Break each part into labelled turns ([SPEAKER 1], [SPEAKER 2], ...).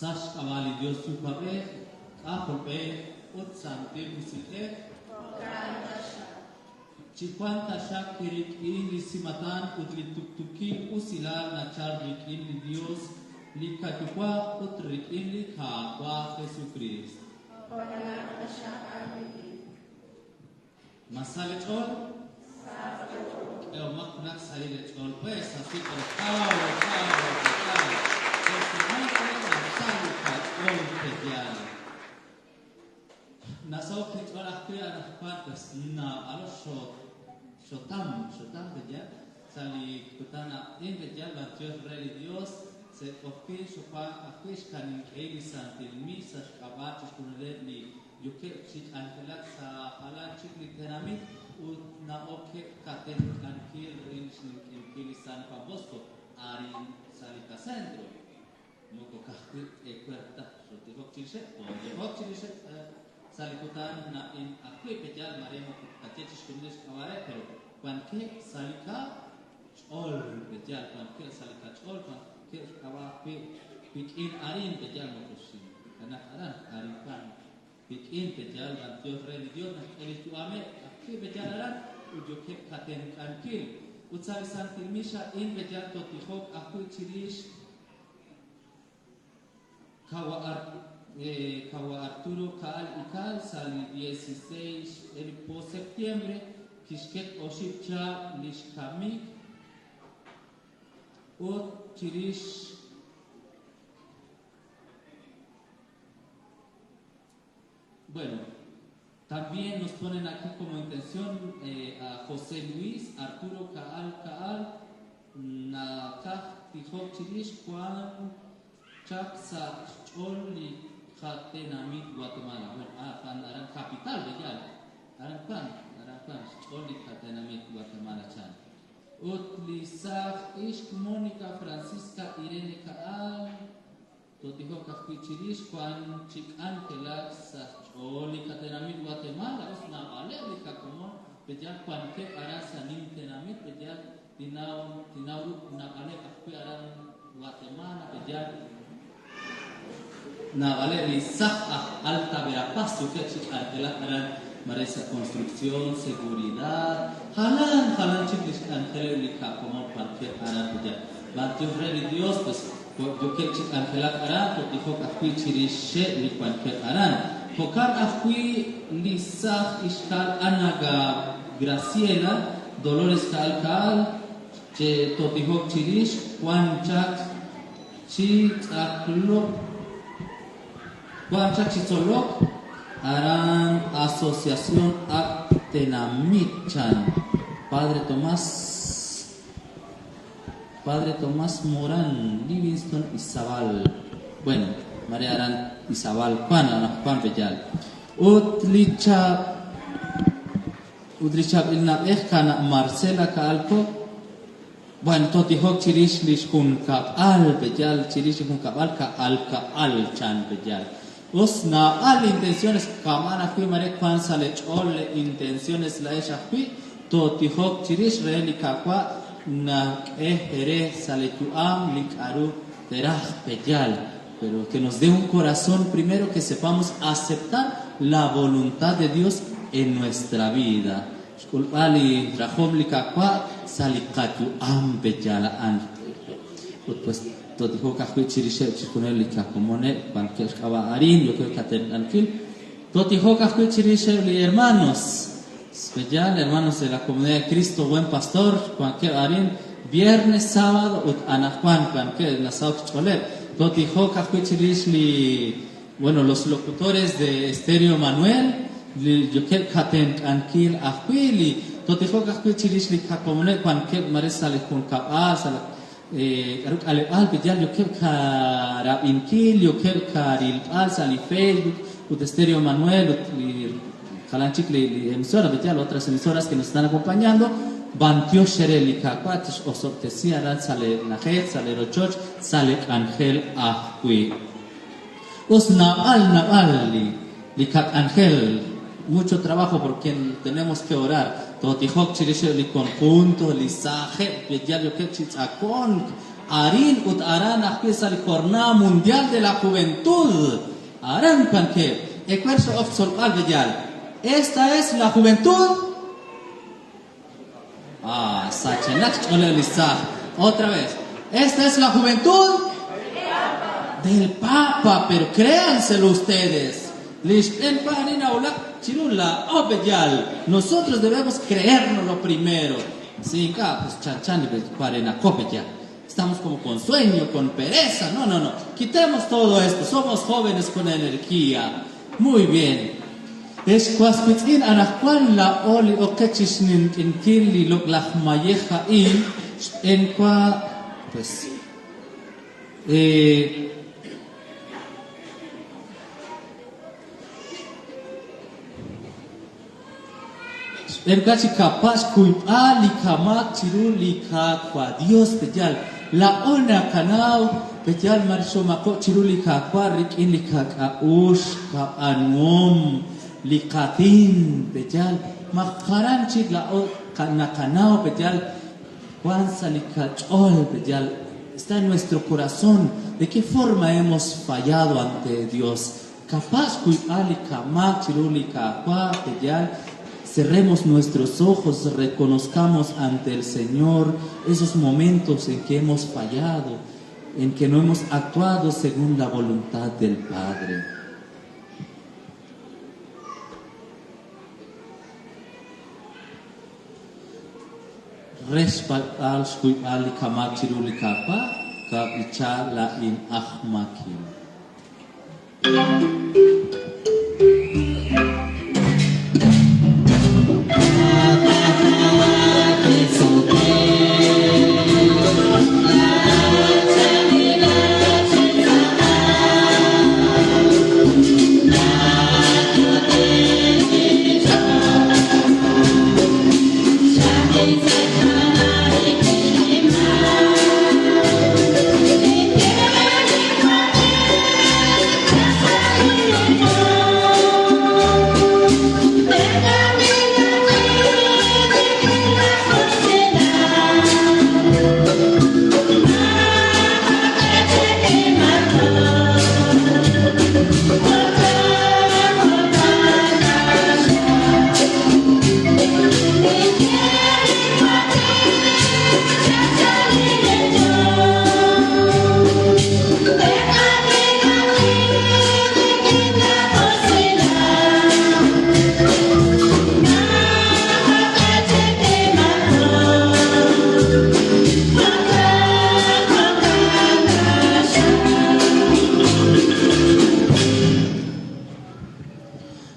[SPEAKER 1] sash avali Dios su pape aholpe otsante musike Chikwanta shak kirikin lisimatan utlituktuki usilal nachar rikin li Dios likatukwa utrikin likha wa Jesucristo Masale chol maknak salile chol pues así que cao Nasau chol akhi arafat na alo shotam bejal sali kutana in bejal Dios rey Dios se ofki shopa akhish kanin elisan tilmisa shkabat shkunelni yuke chit antelak sa halan chit literamit na oke katen kankil rinsin elisan pabosto arin salika centro nuko kahti ekwerta shotivok chilshet salikutan na in akui pejal maremo kachechish kundish kaware pero cuanque salika chol pejal cuanque salika chol cuanque kawa pikin arin pejal mokushin karena arin kan pikin pejal dan Dios religion na elitu ame akui pejal aran ujoke katen kankil utsari santilmisha in pejal totihok akui chirish kawa Arturo Kaal Ikal sali 16 el po septiembre Kishket Oshipcha Lishkamik o Chirish bueno también nos ponen aquí como intención a José Luis Arturo Kaal Nakah Tijok Chirish Juan Chaksa Choli Katenamit Guatemala. Bueno, aran capital bejal. Aran Choli Katenamit Guatemala chan. Utlisaf Ishk Mónica Francisca Irene Kaal. Totijo Kafichirish Juan Chik Angela Choli Katenamit Guatemala. Osna Alerica como bejal Juan ke arasa Nintenamit bejal Tinau na ale Kafi aran Guatemala bejal na vale alta Verapaz que artelan maresa construcción seguridad halan chicos angelica como cualquier árabe ya batio rey Dios pues yo que chicos angelica árabe dijo que fui chirishe ni cualquier árabe tocar afui lisah iskal anaga Graciela Dolores Calcal que to dijo chirish Juan Chak Juancha Chitzolok harán asociación Actenamichan Padre Tomás Morán Livingston Izabal bueno María Arán Izabal Juan Bellal Udricha Ilna Ejkana Marcela Kaalko bueno, toti hok chirish lishkun kap al bejal chirish lishkun kap al chan bejal. Osna al intenciones kamana fui mare kwan sale chole intenciones la esha fui toti hok chirish reeli kakwa na ere sale tuam likaru terah bejal. Pero que nos dé un corazón primero que sepamos aceptar la voluntad de Dios en nuestra vida. Kulpali rahom likakwa salikatu ambejala an pues to dijo ka chirishe chikunel likakomone bankel kawa arin yo que katen ankil to dijo ka chirishe hermanos especial hermanos de la comunidad de Cristo buen pastor cuanque arin viernes sábado ut anajuan cuanque la sauch choler to dijo ka chirishe bueno los locutores de Estéreo Manuel yo que katen ankil afili to dijo que chirish li kakomone cuanque maresa le con ka sala ale al bejal yo que karab inkil yo que karil al sali Facebook ut Estéreo Manuel kalanchik li emisora bejal otras emisoras que nos están acompañando Bantio Shereli Kakwatis o Sortesia sale Najet sale Rochoch sale Ángel Ahui Osna al li kat Ángel mucho trabajo por quien tenemos que orar. Totihok chirishe li conjunto li saje bejal yo que chitzakon Arin ut aran akpisa el Jornada Mundial de la Juventud. Aran panque. Ecuerso of sol alveyal. Esta es la juventud. Sachenach olelisa. Otra vez. Esta es la juventud del Papa, pero créanselo ustedes. Nosotros debemos creérnoslo primero. Sí, pues estamos como con sueño, con pereza. No. Quitemos todo esto. Somos jóvenes con energía. Muy bien. Es cuaspitin anacuan la oli o quechisnin in kili lo mayeja in en qua pues en casi capaz cuipali kamak chirulika kwa Dios pejal la ona canao pejal marisoma ko chirulika kwa rikin lika ka ush ka anom likatin pejal makaran chik la o canao pejal Juanza likachol pejal está en nuestro corazón de qué forma hemos fallado ante Dios capaz cuipali kamak chirulika kwa pejal. Cerremos nuestros ojos, reconozcamos ante el Señor esos momentos en que hemos fallado, en que no hemos actuado según la voluntad del Padre. Respal al al kamachiruli kapa kapicha la in ahmakim.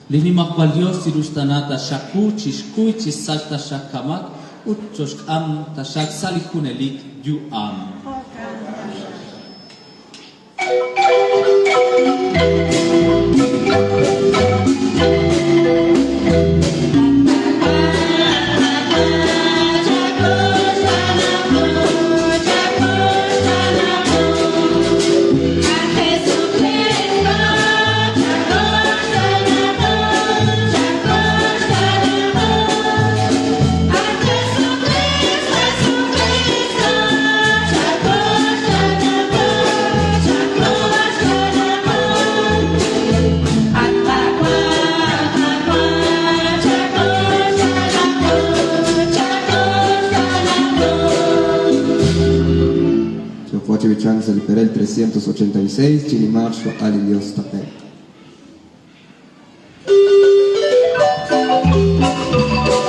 [SPEAKER 1] Linimak Dios sirustanata shaku chishku chisalta shakamak utchosh am tashak salihunelik yu am.
[SPEAKER 2] Chance per il 386 Cinimarcio Alidios Tapet.
[SPEAKER 3] Thank you.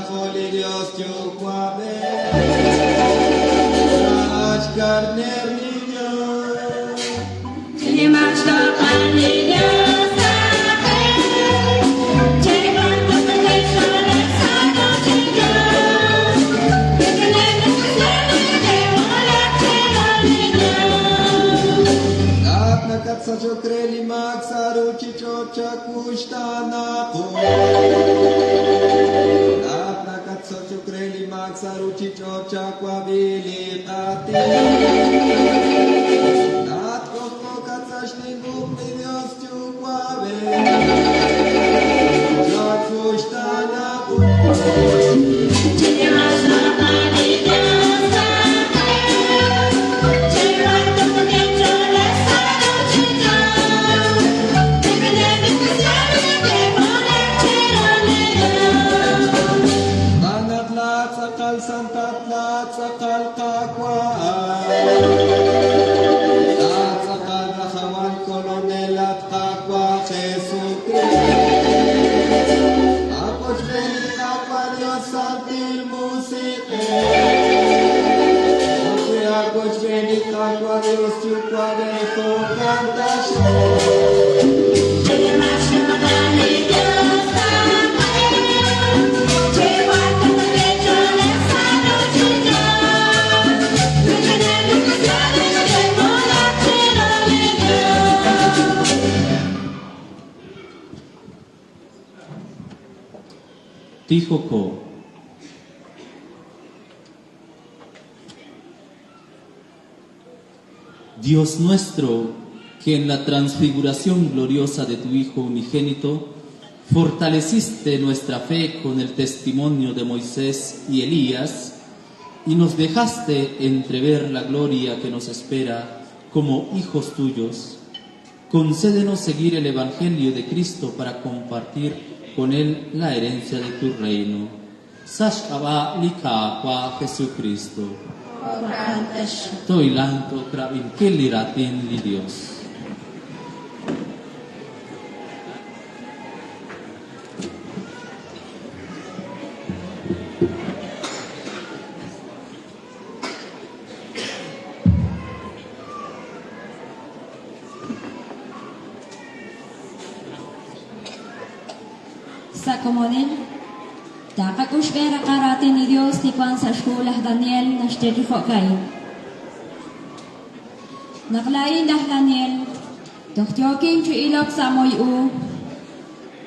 [SPEAKER 2] Holy Dios Chukwave, Raj Karner Niño, At nakat sa chokreli magsaru chichocha kushtana ko. At nakat sa chokreli magsaru chichocha kwabili tati. At koko katsashni gupni Dios chukwave. Chakushtana ko. Santat lat sakal kakwa lat sakal rahawan kolonel at kakwa Jesucristo Apos veni kakwa Dios santil musike Osi apos veni kakwa Dios chukwa dejo cantashe
[SPEAKER 1] Tijoko. Dios nuestro, que en la transfiguración gloriosa de tu Hijo unigénito, fortaleciste nuestra fe con el testimonio de Moisés y Elías, y nos dejaste entrever la gloria que nos espera como hijos tuyos, concédenos seguir el Evangelio de Cristo para compartir con él la herencia de tu reino. Sashkaba likapa Jesucristo. Toilanto krabin kiliratin li Dios.
[SPEAKER 3] Sa komonin, dapat uspera karatin ni Dios ni Juan sa sekolah Daniel na stetiko kayo. Naklayin dah Daniel, doktyokin cu ilok sa moyu,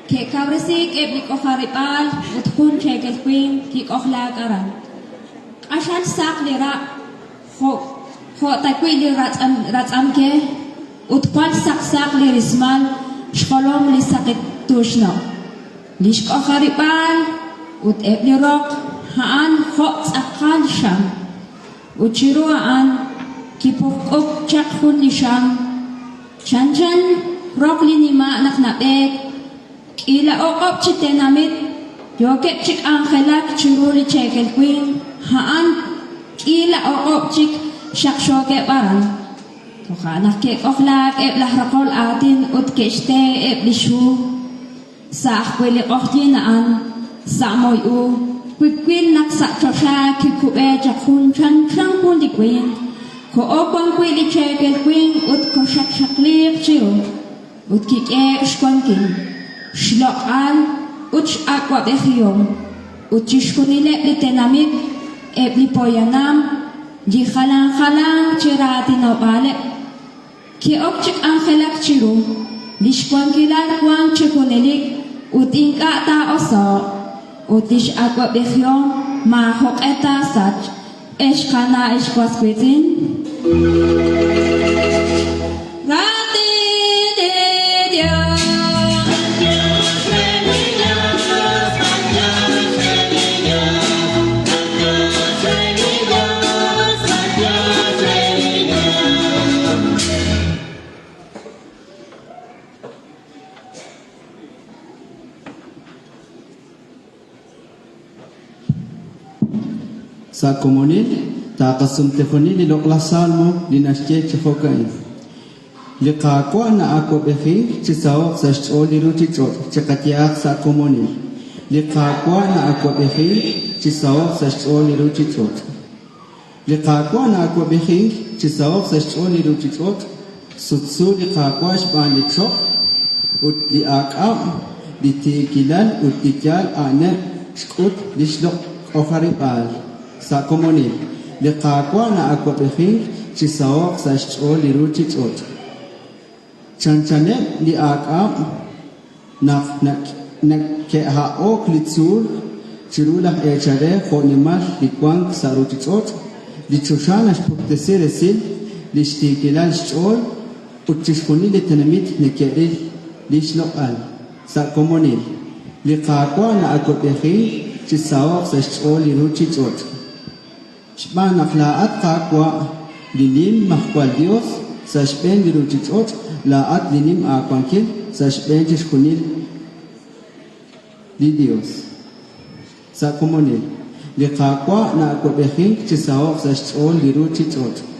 [SPEAKER 3] ke kawresik eblik o haripal, utkun chekel queen, kik okla karan. Asal sak lira, ho takwi li ratsam ke, utkwal sak lirismal, shkolom li sakit tushno. Lishko haripal, ut eblirok, haan hot akal sham. Uchiruaan, kipok chakhun lisham. Chanchan, rok linima anak napek. Ila okop chitenamit, yoket chik angelak chiruli chekel queen. Haan, ila okop chik shakshoke baran. Tukanak kek oklak eblah rakol atin ut keshte eblishu. Sa akwili oktinaan, sa moyu, kwikwil naksa chosha kikube jakun chan pun di kwin, ko opang kwili chekel kwin ut ko shakshaklik chiro, ut kike shkonkin, shlok al, ut akwa behiyom, ut chishkunile litenamik, ebli poyanam, di halang chirati nawale, ki okchik angelak chiro, lishkwankilan kwang chikunilik, uting kata oso, utish akwa bihyo, mahok eta sach, eshkana eshkwasquitin. Rati de Dios.
[SPEAKER 4] Sa komunil, ta kasumtefoni li lokla salmo li nashche chifokai. Li kakwa na ako behi, chisawak sa sholi ruti chot, chakatiak sa komunil. لقاقوا نأكو بخين تساوق سشتول لروتشوت لقاقوا نأكو بخين تساوق سشتول لروتشوت سوتسو لقاقوا شبان لتشوك لأقام لتيكيلان وتيكيال أنا شكوت لشلق أخربال ساكوموني لقاقوا نأكو بخين تساوق سشتول لروتشوت چانچانه لأقام nak ke haok litzur chirulah echare khonimal likwang sarutichot lichushana spukteser esil lishtikilal chol utchishkuni litanamit nekeril lishloqal sakomonil liqaqwa na akotehi chisawaq sachol liruchichot shbana qlaat qaqwa lilim mahkwal dios sashben liruchichot laat lilim aqwankil sashben chishkunil Dios sa comunil liqaqwa na akobexin chisaoq sa chol liru chichot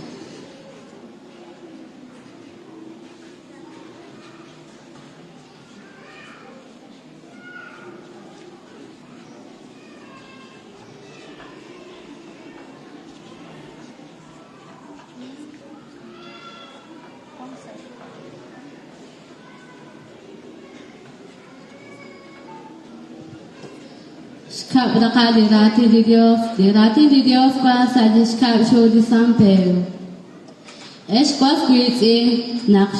[SPEAKER 5] Escabra dirati di Dios quas ad escabsho di San Pedro. Es quas quiti nach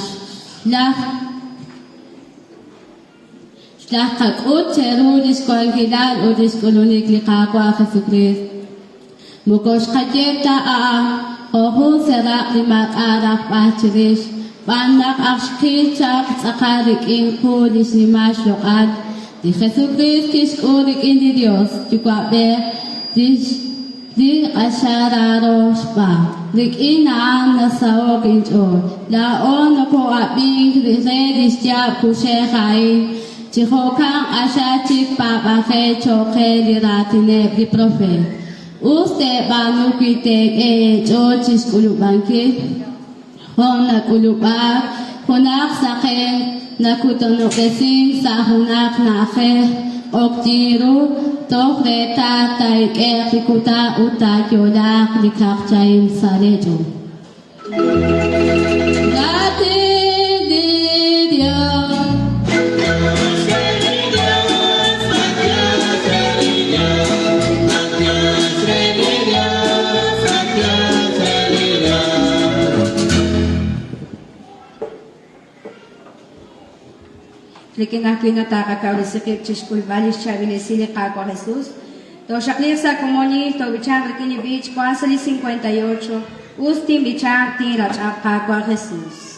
[SPEAKER 5] Schlach kakut cherudis kolgilal udis kolonik liqaqwa Jesucrist. Mukos khajeta ohu serak limak arak pachirish. Panak akshkichak tsakarik in kulis limash loqad. Di Jesucristo es urik in di Dios, chukwabe di ashararos pa. Dik inaan na sawag inchor. Laon na po abing di redis jab kushehain. Chihokang ashachik papafe choke di ratine di prophet. Uste banukitek chochis kulubanki. Hona kulubak, honak saken. Nakutonokesim sahunak nafe oktiru tohreta taike pikuta utakyodak likakchaim sarejo. Gati di Dios.
[SPEAKER 3] Lekin aquí no está acá el secreto chiskul valis chavile sile caco Jesús. To shaklir sa comoni to bichar lekini bich kwasali 58. Ustim bichar tira chap caco Jesús.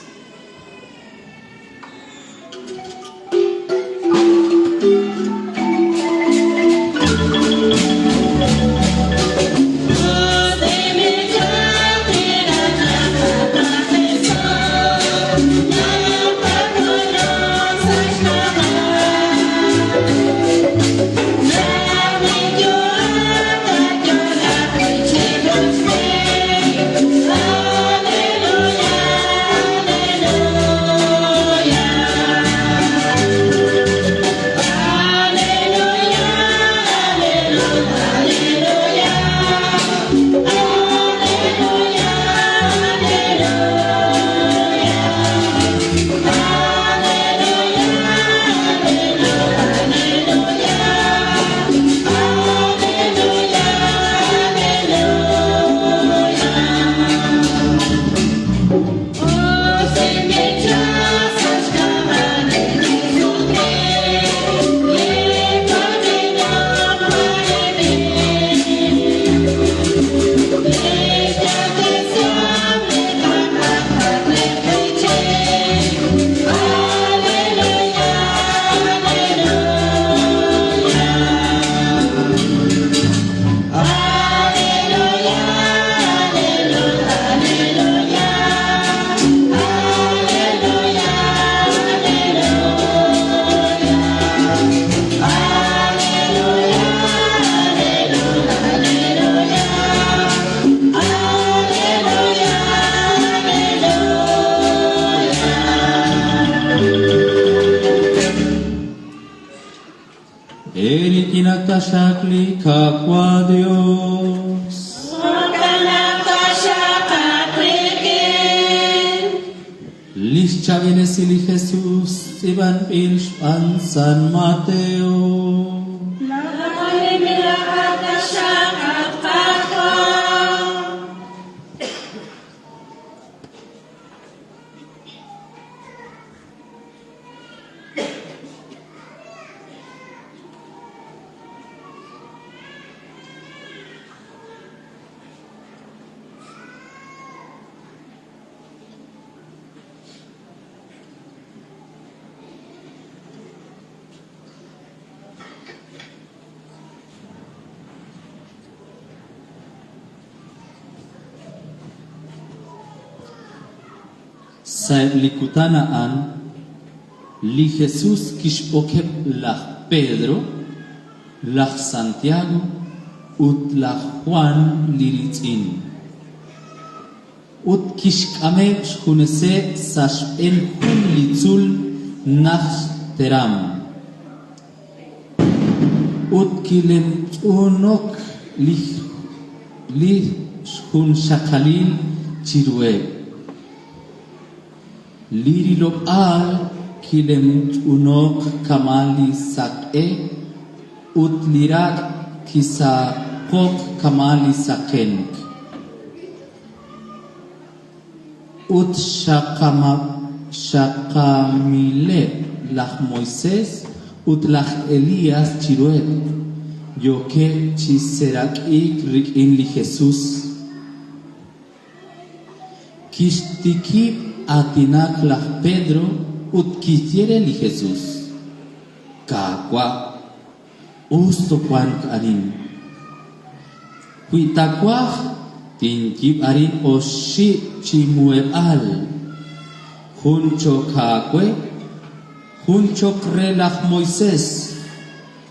[SPEAKER 5] Hallelujah.
[SPEAKER 1] tashakli kakwa Dios. Lischa Venesili Jesús, Iban Pilch, An San Mateo. Saib likutanaan li Jesús kishokeb lach Pedro, lach Santiago, ut lach Juan liritzin. Ut kishkame shkunese sash en hun litzul nach teram. Ut kilem unok li shkun shakalil chirwe. Liri lo al kilem unok kamali sak'e ut lirak kisakok kamali sakenk ut shakamile lach Moisés ut lach Elías chiruet yoke chiserak ik rikin li Jesús kishtikip atinak lach Pedro ut kitiere li Jesús kakwa usto kwan arin kuitakwa tinkip arin oshi chimue al juncho kakwe juncho kre lach Moisés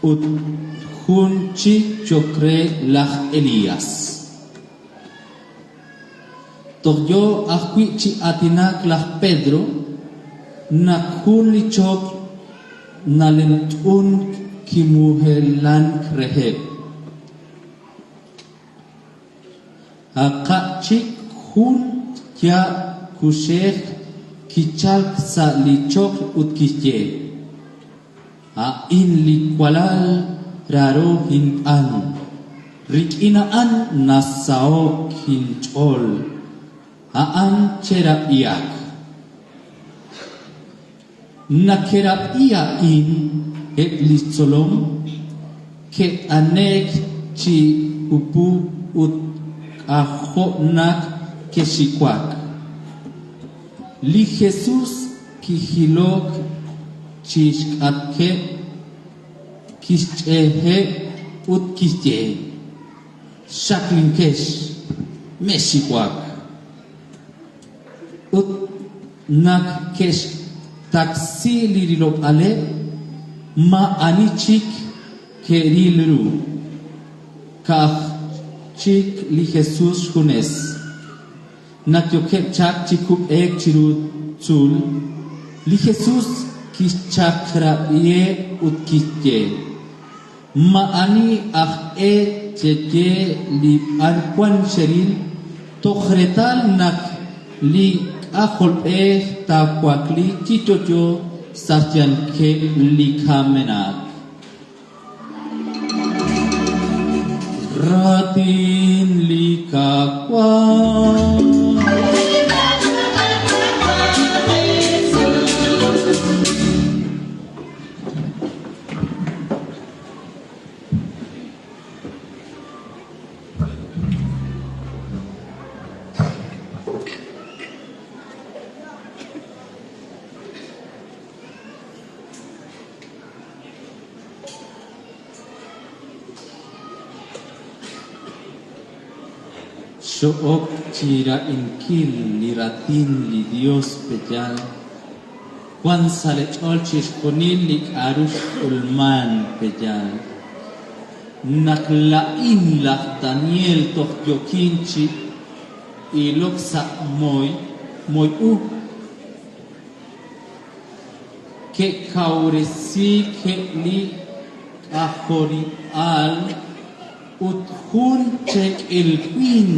[SPEAKER 1] ut junchi chokre lach Elías Toyo akwi chi atinak lach Pedro nakhun lichok nalentun kimuhelan krehe akachik hun kya kushek kichal sa lichok utkije a in likwalal raro hin an rikinaan nasao kinchol aan cherapiak nakerapia in et listolom ke anek chi upu ut ahonak keshikwak li Jesús kihilok chishkatke kishehe ut kishe shaklinkesh meshikwak ut nak kesh taksi lirilop ale ma anichik kerilru kach chik li Jesús hunes nak yoket chak chikup ek chiru chul li Jesús kichakra ye ut kisye ma ani ach e cheke li arkwan sheril tokhretal nak li akol takwakli chichocho sarjan ke likhamenak ratin likakwa Shook chira inkil liratin li Dios pejal Juan sale cholchis konil lik arush ulman pejal Naklain lak Daniel toh yokinchi ilok sa moy u ke kauresi ke li ahori al ut hun chek el queen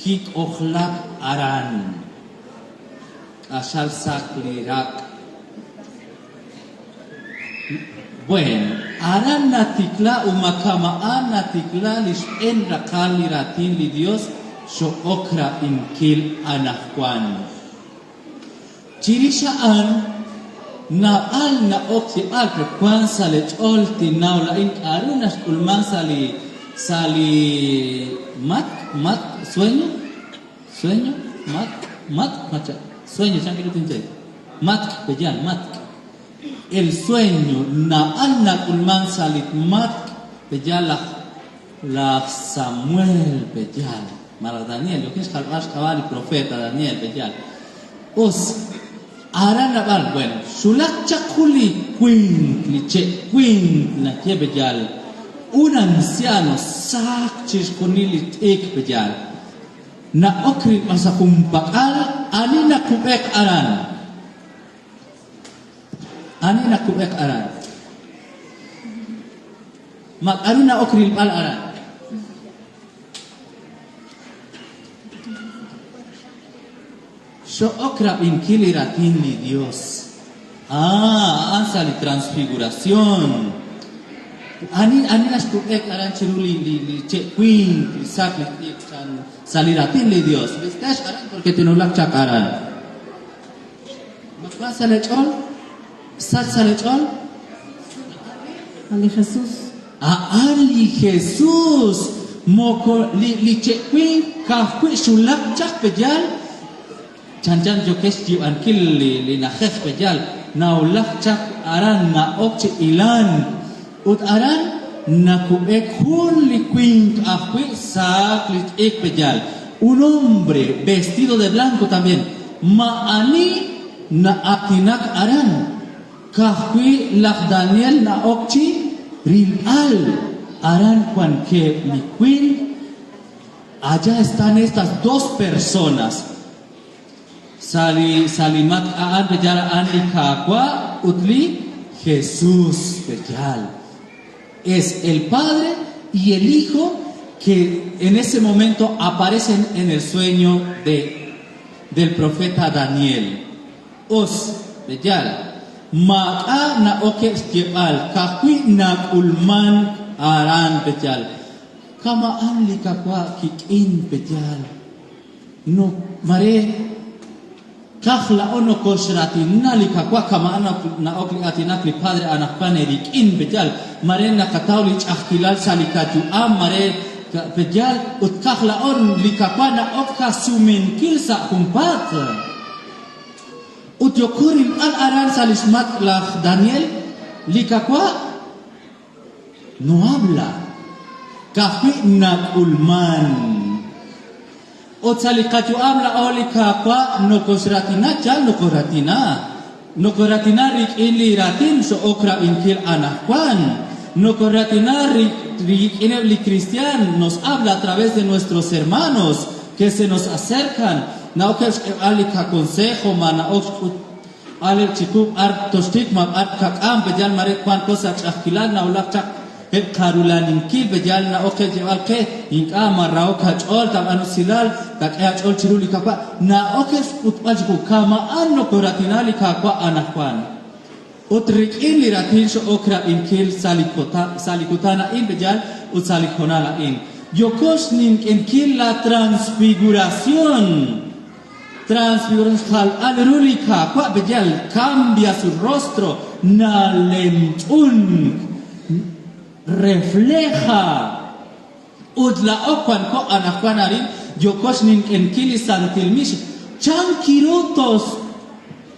[SPEAKER 1] kik ochlap aran ashal saklirak. Bueno, aran natikla umakamaan natikla lishen rakal liratin li Dios so okra inkil anakwan. Chirishaan na al na oksi al kwan salet olti naula in arunas ulman sali mat sueño mat sueño changi tinche mat pejan mat el sueño na al na ulman salit mat pejan la Samuel pejan mara Daniel lo que es el profeta Daniel pejan os Aran nabal bueno sulak chakuli queen na kebejal un anciano sak chiskunili tek bejal na okri masakumpakal ani na kubek aran mak ani na okri pal aran so okra inkili ratin li Dios. Ansa li transfiguración. Ani nas kubek aran chiruli li che queen li sak li saliratin li Dios. Vistas aran porque tenolak chakaran. Makwa salechol? Salechol?
[SPEAKER 3] Ali Jesús.
[SPEAKER 1] Ali Jesús. Moko li che queen kafwi sulak chak pejal. Chanjan jokes jiu ankil li nakhef pejal na ulak chak aran na okche ilan ut aran na kubek hun li queen afwi sak li ek pejal un hombre vestido de blanco también maani na atinak aran kahwi lak Daniel na okchi rilal aran kwan ke li queen allá están estas dos personas Salimat aan bejala an likakwa utli Jesús bejal. Es el Padre y el Hijo que en ese momento aparecen en el sueño del profeta Daniel. Os bejal. Maka na oke stibal kakwi na ulman aran bejal. Kama an likakwa kikin bejal. No mare Kahla ono kosrati nalika kwa kama na okli atinak li padre anakpan erik in bejal mare na kataulich akhilal salikatu mare bejal ut kahla on likakwa na okka sumin kilsa humpat ut yokurim al aran salismat la Daniel likakwa no habla kahwi na ulman Otsalikatu amla olika kwa no kosratina chal no koratina rik ili ratin so okra inkil anakwan no koratina rik li cristian nos habla a través de nuestros hermanos que se nos acercan na okes alika consejo mana ale chikub art tostik ma art kakam bejal mare kwan kosa chakilal na ulak chak karulan inkil bejal na oke jewal ke inka marao kachol tam anu silal tak chol chiruli kakwa na oke utpajku kama anno koratinali kakwa anakwan utrik in liratin so okra inkil salikutana in bejal utsalikonala in yokos nin inkil la transfiguración al-ruli kakwa bejal cambia su rostro na lentun refleja udla okwan ko anakwanarin yokosnin enkili santilmish chankirutos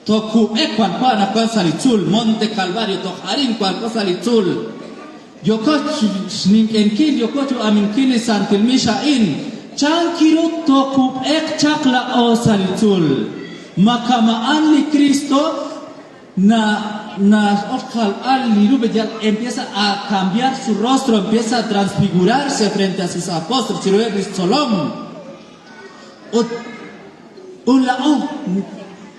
[SPEAKER 1] toku ekwan ko anakwan salitul monte calvario to harin kwan ko salitul yokosnin enkili yokotu aminkili santilmisha in chankirut toku ek chakla o salitul makamaan li Cristo na Oscar al-Liru empieza a cambiar su rostro, empieza a transfigurarse frente a sus apóstoles. Chiroe Ristolom. Un lao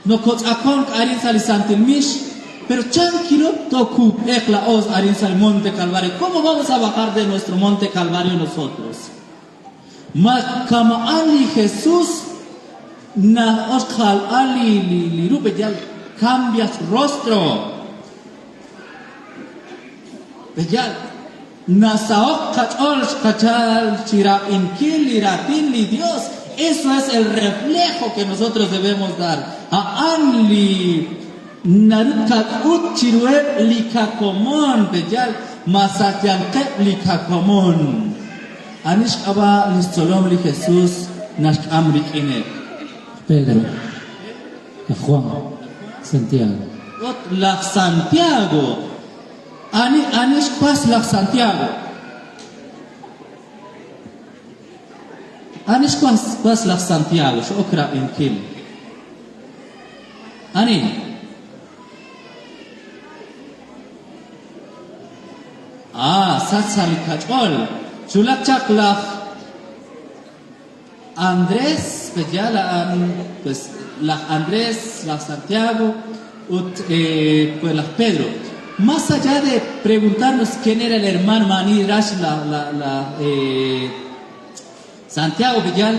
[SPEAKER 1] no kotzakon karin salisantilmish Pero chanquilo toku ekla os arinsa el monte Calvario. ¿Cómo vamos a bajar de nuestro monte Calvario nosotros? Kama ali Jesús na oskal ali li rupe ya cambia su rostro. Ya nasaok kachol kachal chira inkil iratin li Dios. Eso es el reflejo que nosotros debemos dar. A anli narukat uchirue likakomon bejal masatyanke likakomon. Anish aba listolom li Jesús nash amrik ine.
[SPEAKER 6] Pedro, a Juan, Santiago.
[SPEAKER 1] La Santiago. Anish pas la Santiago. Anish pas la Santiago. Shokra inkil. Ani. Satsali kachol. Chulak chaklach Andrés, pues ya la Andrés, la Santiago, pues la Pedro. Más allá de preguntarnos quién era el hermano Mani Rash, Santiago, pues ya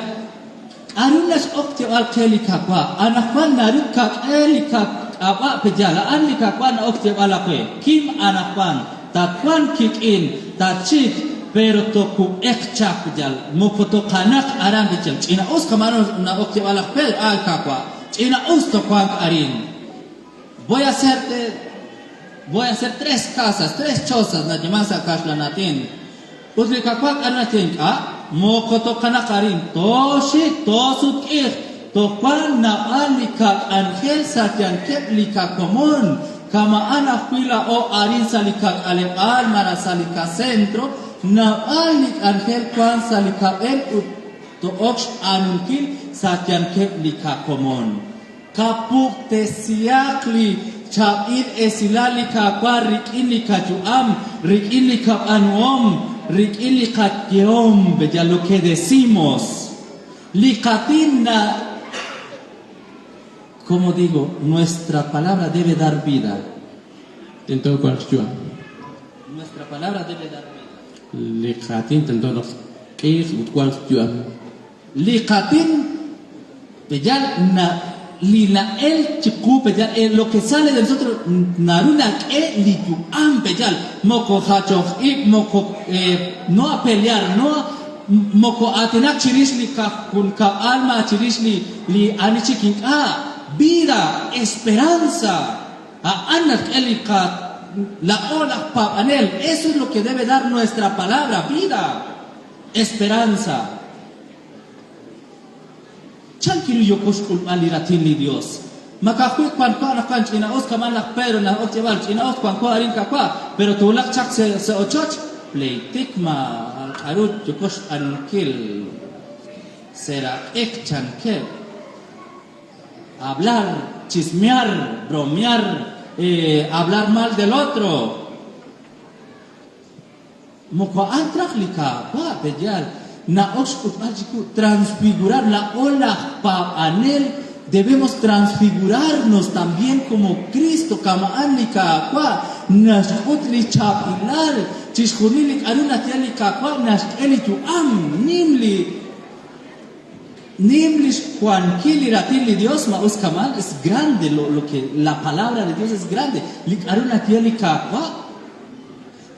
[SPEAKER 1] Arunas optio al kelikapa, anakwan narukak elikapa, pues ya la anikakwan optio al akwe, kim anakwan, takwan kikin, tachik. Pero toku ekchak jal mokoto kanak aran bichal china os kamano na okti wala Pedro al kakwa china os to kwank arin voy a hacer 3 casas 3 chozas na dimasa kasla natin utli kakwa anatin mokoto kanak arin toshi tosut to kwan na alika angel satyan keplika komon kama ana fila o arin salika ale al mara salika centro na alik angel kwan salikael to ox anunkil satyan ke likakomon kapuk tesiakli chapit esilali kakwa rikili kajuam rikili kapanuom rikili katyeom bella lo que decimos likatina como digo nuestra palabra debe dar vida
[SPEAKER 6] Tentó cual juan.
[SPEAKER 1] nuestra palabra debe dar vida
[SPEAKER 6] Likatin tentó los que es cual juan.
[SPEAKER 1] Likatin bejal na lina el chiku bejal lo que sale de nosotros naruna que liyuam bejal moko hachoch y moko no a pelear no moko atenak chirishli ka kun ka alma chirishli li anichikin vida esperanza a anak elika la ola papanel, eso es lo que debe dar nuestra palabra, vida, esperanza. Chankiru yokoshkul aliratin li Dios. Makahui kwan kwa china os kaman la Pedro na oktebal china os kwan kwa arin kakwa, pero tu lak chak se ochoch pleitik ma arut yokosh ankil será exchankel. Hablar, chismear, bromear, hablar mal del otro. Moko antrachlika pa bejal na oskut aljiku transfigurar la ola pa anel debemos transfigurarnos también como Cristo kama anlika pa nashutli chapilar chishkunilik aruna tialika pa nasheli tu nimli Juan Kiliratil Dios ma uskaman es grande lo que la palabra de Dios es grande lik aruna tialika pa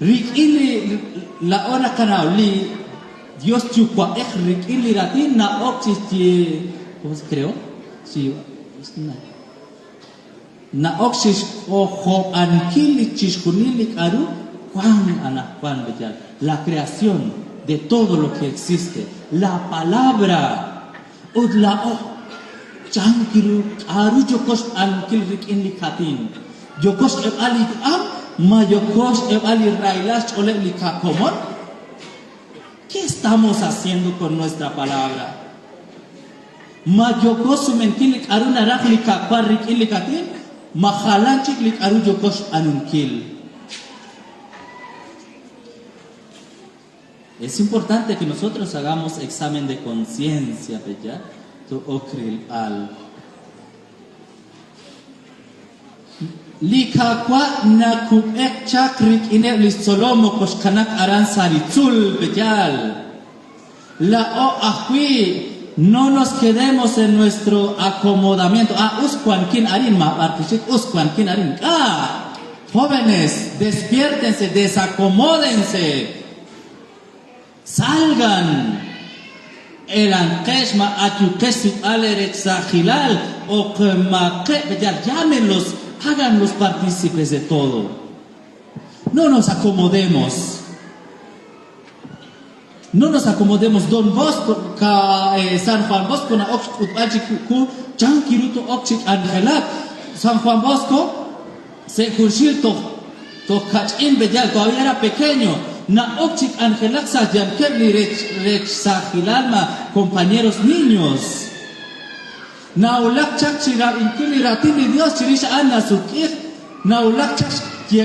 [SPEAKER 1] Rikili la ona kanao li Dios chukwa rikili ratin na oxis ¿cómo se creó? Sí, na oxis ojo ankili chishkunili aru kwan anakwan bejal la creación de todo lo que existe la palabra udla o chankiru aru jokos ankil rikili katin jokos ali Mayokos evali railas ole likakomon. ¿Qué estamos haciendo con nuestra palabra? Mayokos sumenkilik aruna rajlik akwarik ilikatin, mahalanchik lik arujokos anunkil. Es importante que nosotros hagamos examen de conciencia, ¿ya? Tu okril al. Likakwa nakub ekchak rik ineblis solomo koshkanak aran saritzul bejal. La o ahui, no nos quedemos en nuestro acomodamiento. Uskuankin arin ma artishik uskuankin arin. Jóvenes, despiértense, desacomódense. Salgan. El anqueshma atukesip alerech sahilal o kemake bejal. Llámenlos. Háganlos partícipes de todo. No nos acomodemos. No nos acomodemos. Don Bosco, San Juan Bosco, na ku chankiruto okchik angelat. San Juan Bosco se kurshil to kachin bejal, todavía era pequeño. Na okchik angelat sa yankebli rech sahilalma, compañeros niños. Naulak chak chira inkili ratili Dios chirisha anna sukir. Naulak chak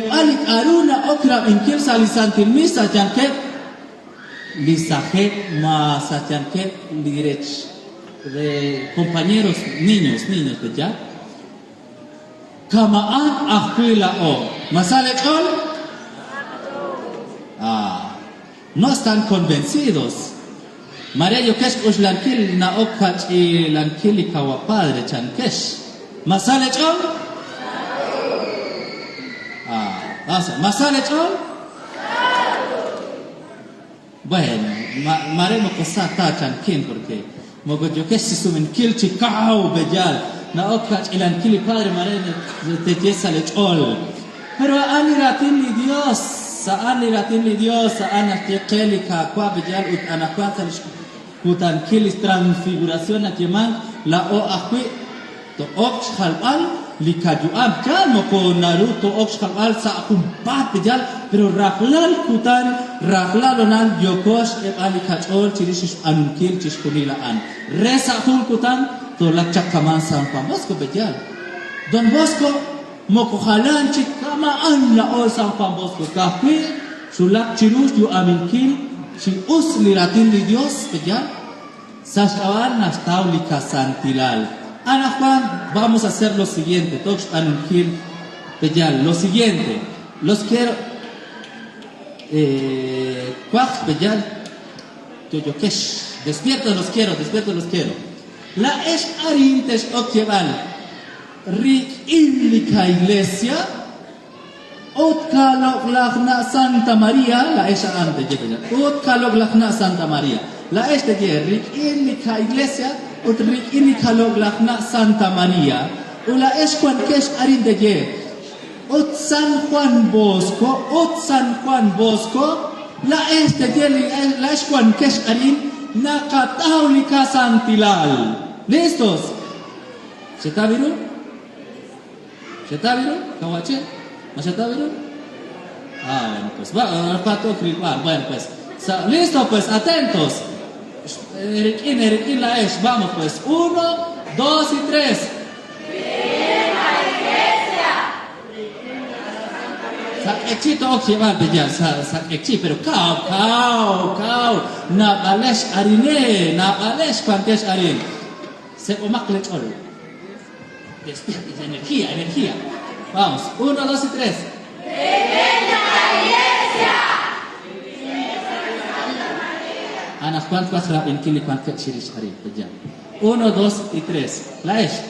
[SPEAKER 1] alik aruna okra inkil salisantil misa janke lisaje masa janke lirech de compañeros niños ya. Kamaan ahuila o masale ol. No están convencidos. Maria yokesh ush lankil na okach y lankili kawa padre chankesh. Masale chol? Masale chol? Bueno, mare mo kosata chankin porque mogo yokesh si sumen kilchi kao bejal na okach y lankili padre mare te yesale chol. Pero ani ratili Dios, saan ashtiqeli ka kwa bejal ut anakwata Kutan kilis transfiguración a Yeman, la o ahui, to oksh halal, likajuam, calmo con Naruto oksh halal sa akumpat bejal, pero rahlal kutan, rahlalonan yokosh alikachol chirishish anunkil chishkunilaan. Reza hul kutan, to lakchak kaman San Juan Bosco bejal. Don Bosco, mokohalan chikamaan la o San Juan Bosco, kahui, sulak chirush yu aminkil, si us liratin di Dios bejal. Sashawan nastaulika santilal. Ana Juan, vamos a hacer lo siguiente. Tox anunkil bejal. Lo siguiente. Los quiero. Kwach bejal. Yoyokesh. Despierto los quiero. La esh arintesh okyeval. Rik inlika iglesia. Otkalok lachna Santa María. La esh ante bejal. Otkalok lachna Santa María. La este de rik inlika iglesia. Ot rik inlika lok lachna Santa María. Ula esh kwan kesh arin de ye. Ot San Juan Bosco. La este de la esh kwan kesh arin. Nakataulika santilal. ¿Listos? ¿Se está viru? ¿Kawache? ¿No se está viru? Bueno, pues va, bueno, pues. Listo, pues, atentos. Erikin la esh, vamos pues. 1, 2 y 3. Ekchito okyeval bejal, ekchi, pero kau. Na alesh kwantesh arin. Se omaklech ol. Despierta, energía. Vamos, 1, 2 y 3. Ana Juan Kwasra en Kili Kwantet Shirish Hari bejal. 1, 2 y 3. La esh.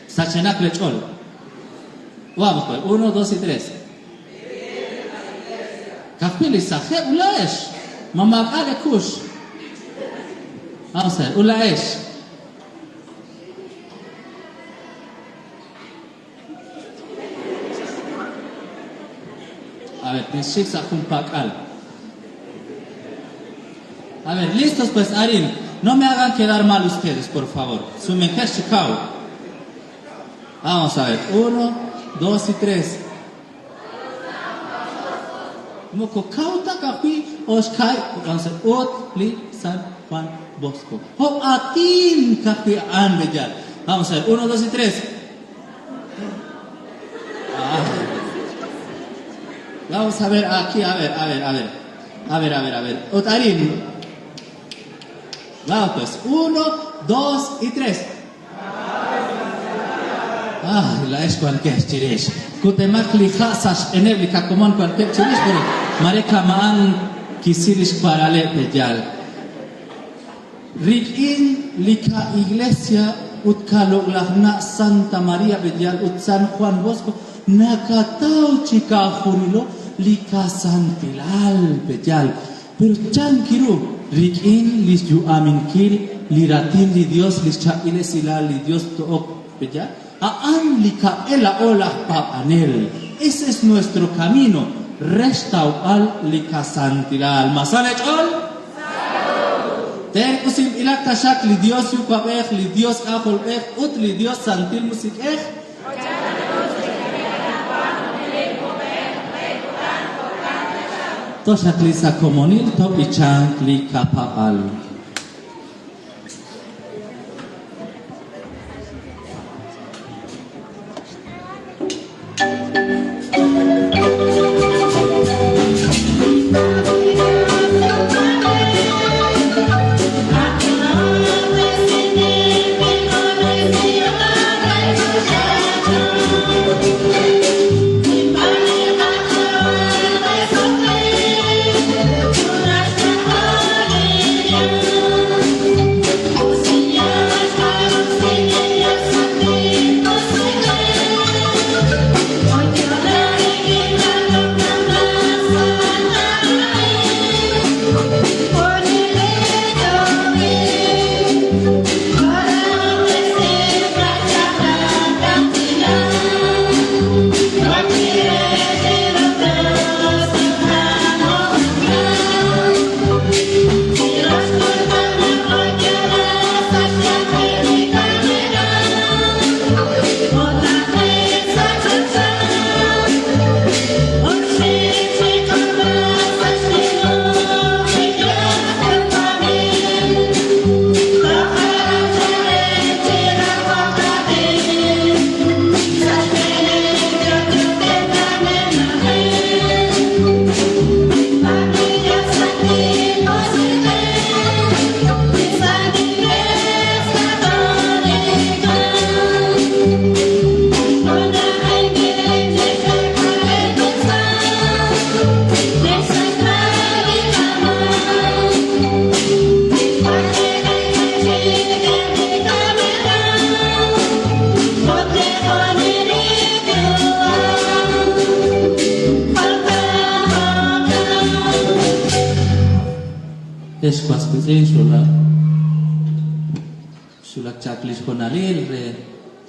[SPEAKER 1] Sachenak lechol. Vamos pues, 1, 2 y 3. Kafili saje ulaesh. Mamagale kush. Vamos a ver, ulaesh. A ver, Nishik Sakumpakal. A ver, listos pues, Arin. No me hagan quedar mal ustedes, por favor. Sumekesh Chikau. Vamos a ver, 1, 2 y 3. Moko kauta kapi oskai. Vamos a ver, Otli San Juan Bosco. Ho atin kapi an bejal. Vamos a ver, 1, 2 y 3. Vamos a ver aquí, a ver. Otarin. Vamos pues, 1, 2 y 3. la es cualquier chirish. Kutemak li khasas enebli kakomon cualquier chirish, pero mareka maan kisirish parale pejal. Rikin lika iglesia utkalo lahna Santa Maria pejal ut San Juan Bosco nakatao chika junilo lika santilal pejal. Pero chan kiru rikin lis yu amin kil liratin li Dios lis chapile silal li Dios took pejal. Aan lika ela olah papanel. Ese es nuestro camino. Restaurar lika santilal. Masale chol. Ten usim ilak tashak li Dios yu kabech li Dios kahol bech ut li Dios santil musik ech. Toshak li sa komonil to ichank li kapapal. Es cuascutin sulak chaklis konalil re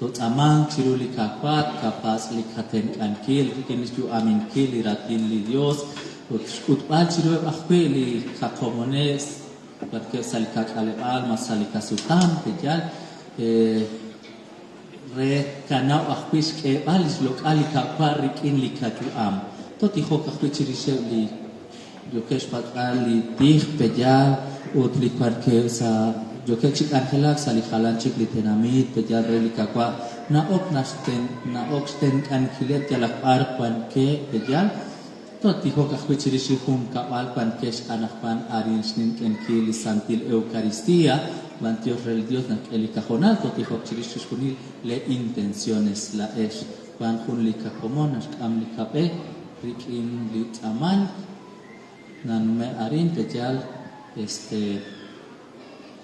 [SPEAKER 1] tot amang chiruli kapat kapas likaten kankil kinis ju amin kil iratin li Dios utpal chiru akhwe li kakomones porque salika kalebal masalika sutam pejal re kanau akhwis ke balis lokali kapar rikin likatu am toti khok akhwe chirishe li yo que es patali tih pejal utli porque sa yo que chik angelak sali khalan chik litenamit pejal relika kwa na ok sten kan kilet jalak par pan ke pejal to tiho ka khwechiri shikun ka wal pan kesh anak pan arin snin ken kili santil eucaristia vantio rel Dios na elika jonal to tiho chiri shikuni le intenciones la es pan kun lika komonas am lika pe rikin lit aman nan me arin pejal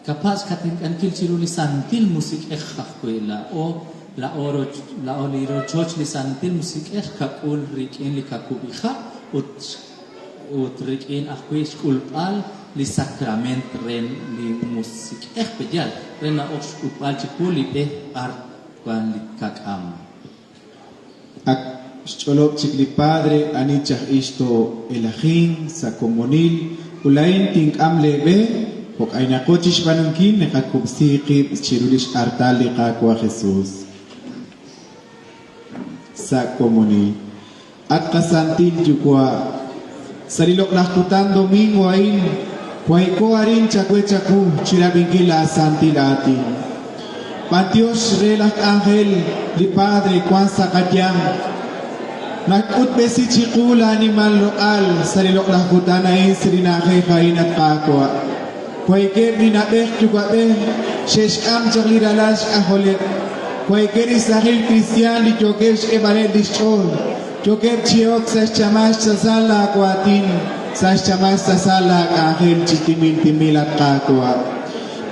[SPEAKER 1] capaz katin kan kil chiruli santil musik ekhakhuela o la oliro choch li santil musik ekhakul rikin li kakubikha ut rikin akhwish kulpal li sakrament ren li musik pejal ren la ox kulpal chikuli ar kwan li kakam
[SPEAKER 2] ak cholok chikli padre anichah isto elajin sakomonil ulain ting amlebe Pok ay nakochish panungkin nakakubsikip chirulish artali kakwa Jesus sa komuni at kasantin jukwa sarilok nakutan domingo ain kway ko arin chakwe chaku chirabingila santilatin Patios relak angel di padre kwan sa kadyang nakutbe si chikula ni malloal sarilok nakutan ain sirinake kain at kakwa Kuaike minabek juga ben shesh am jagli ralas aholet cualquier Israel cristiano y choquesh evaler dichol, choquer chiok sas chamash sasala aquatin, sas chamash sasala ángel chitimil timilat kakwa.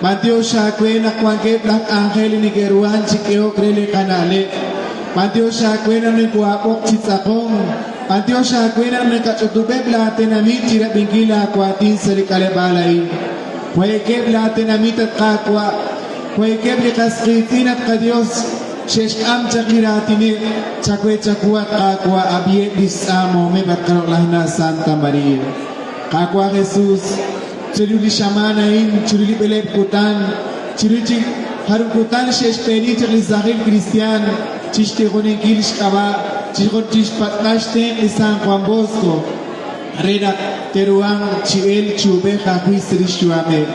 [SPEAKER 2] Mateo shakwena cualquier black ángel ni keruan chikeo krele kanale. Mateo shakwena ni kuapok chitzakong. Mateo shakwena ni kachutube blatenamit chira bingila aquatin serikale balay. Cualquier blatenamit at kakwa. Cualquier blikasritin at kadios. Shesh am chakiratini chakwe chakwa kakwa abye disamo me batkarolahna Santa Maria. Kakwa Jesus. Chiruli shamanain, chiruli belep kutan, chiruli harukutan shesh peni chiruli zahir Christian, chishte gonen kilish kaba, chishon chish patnashte San Juan Bosco, rena teruang chiel chube hakui srishuame.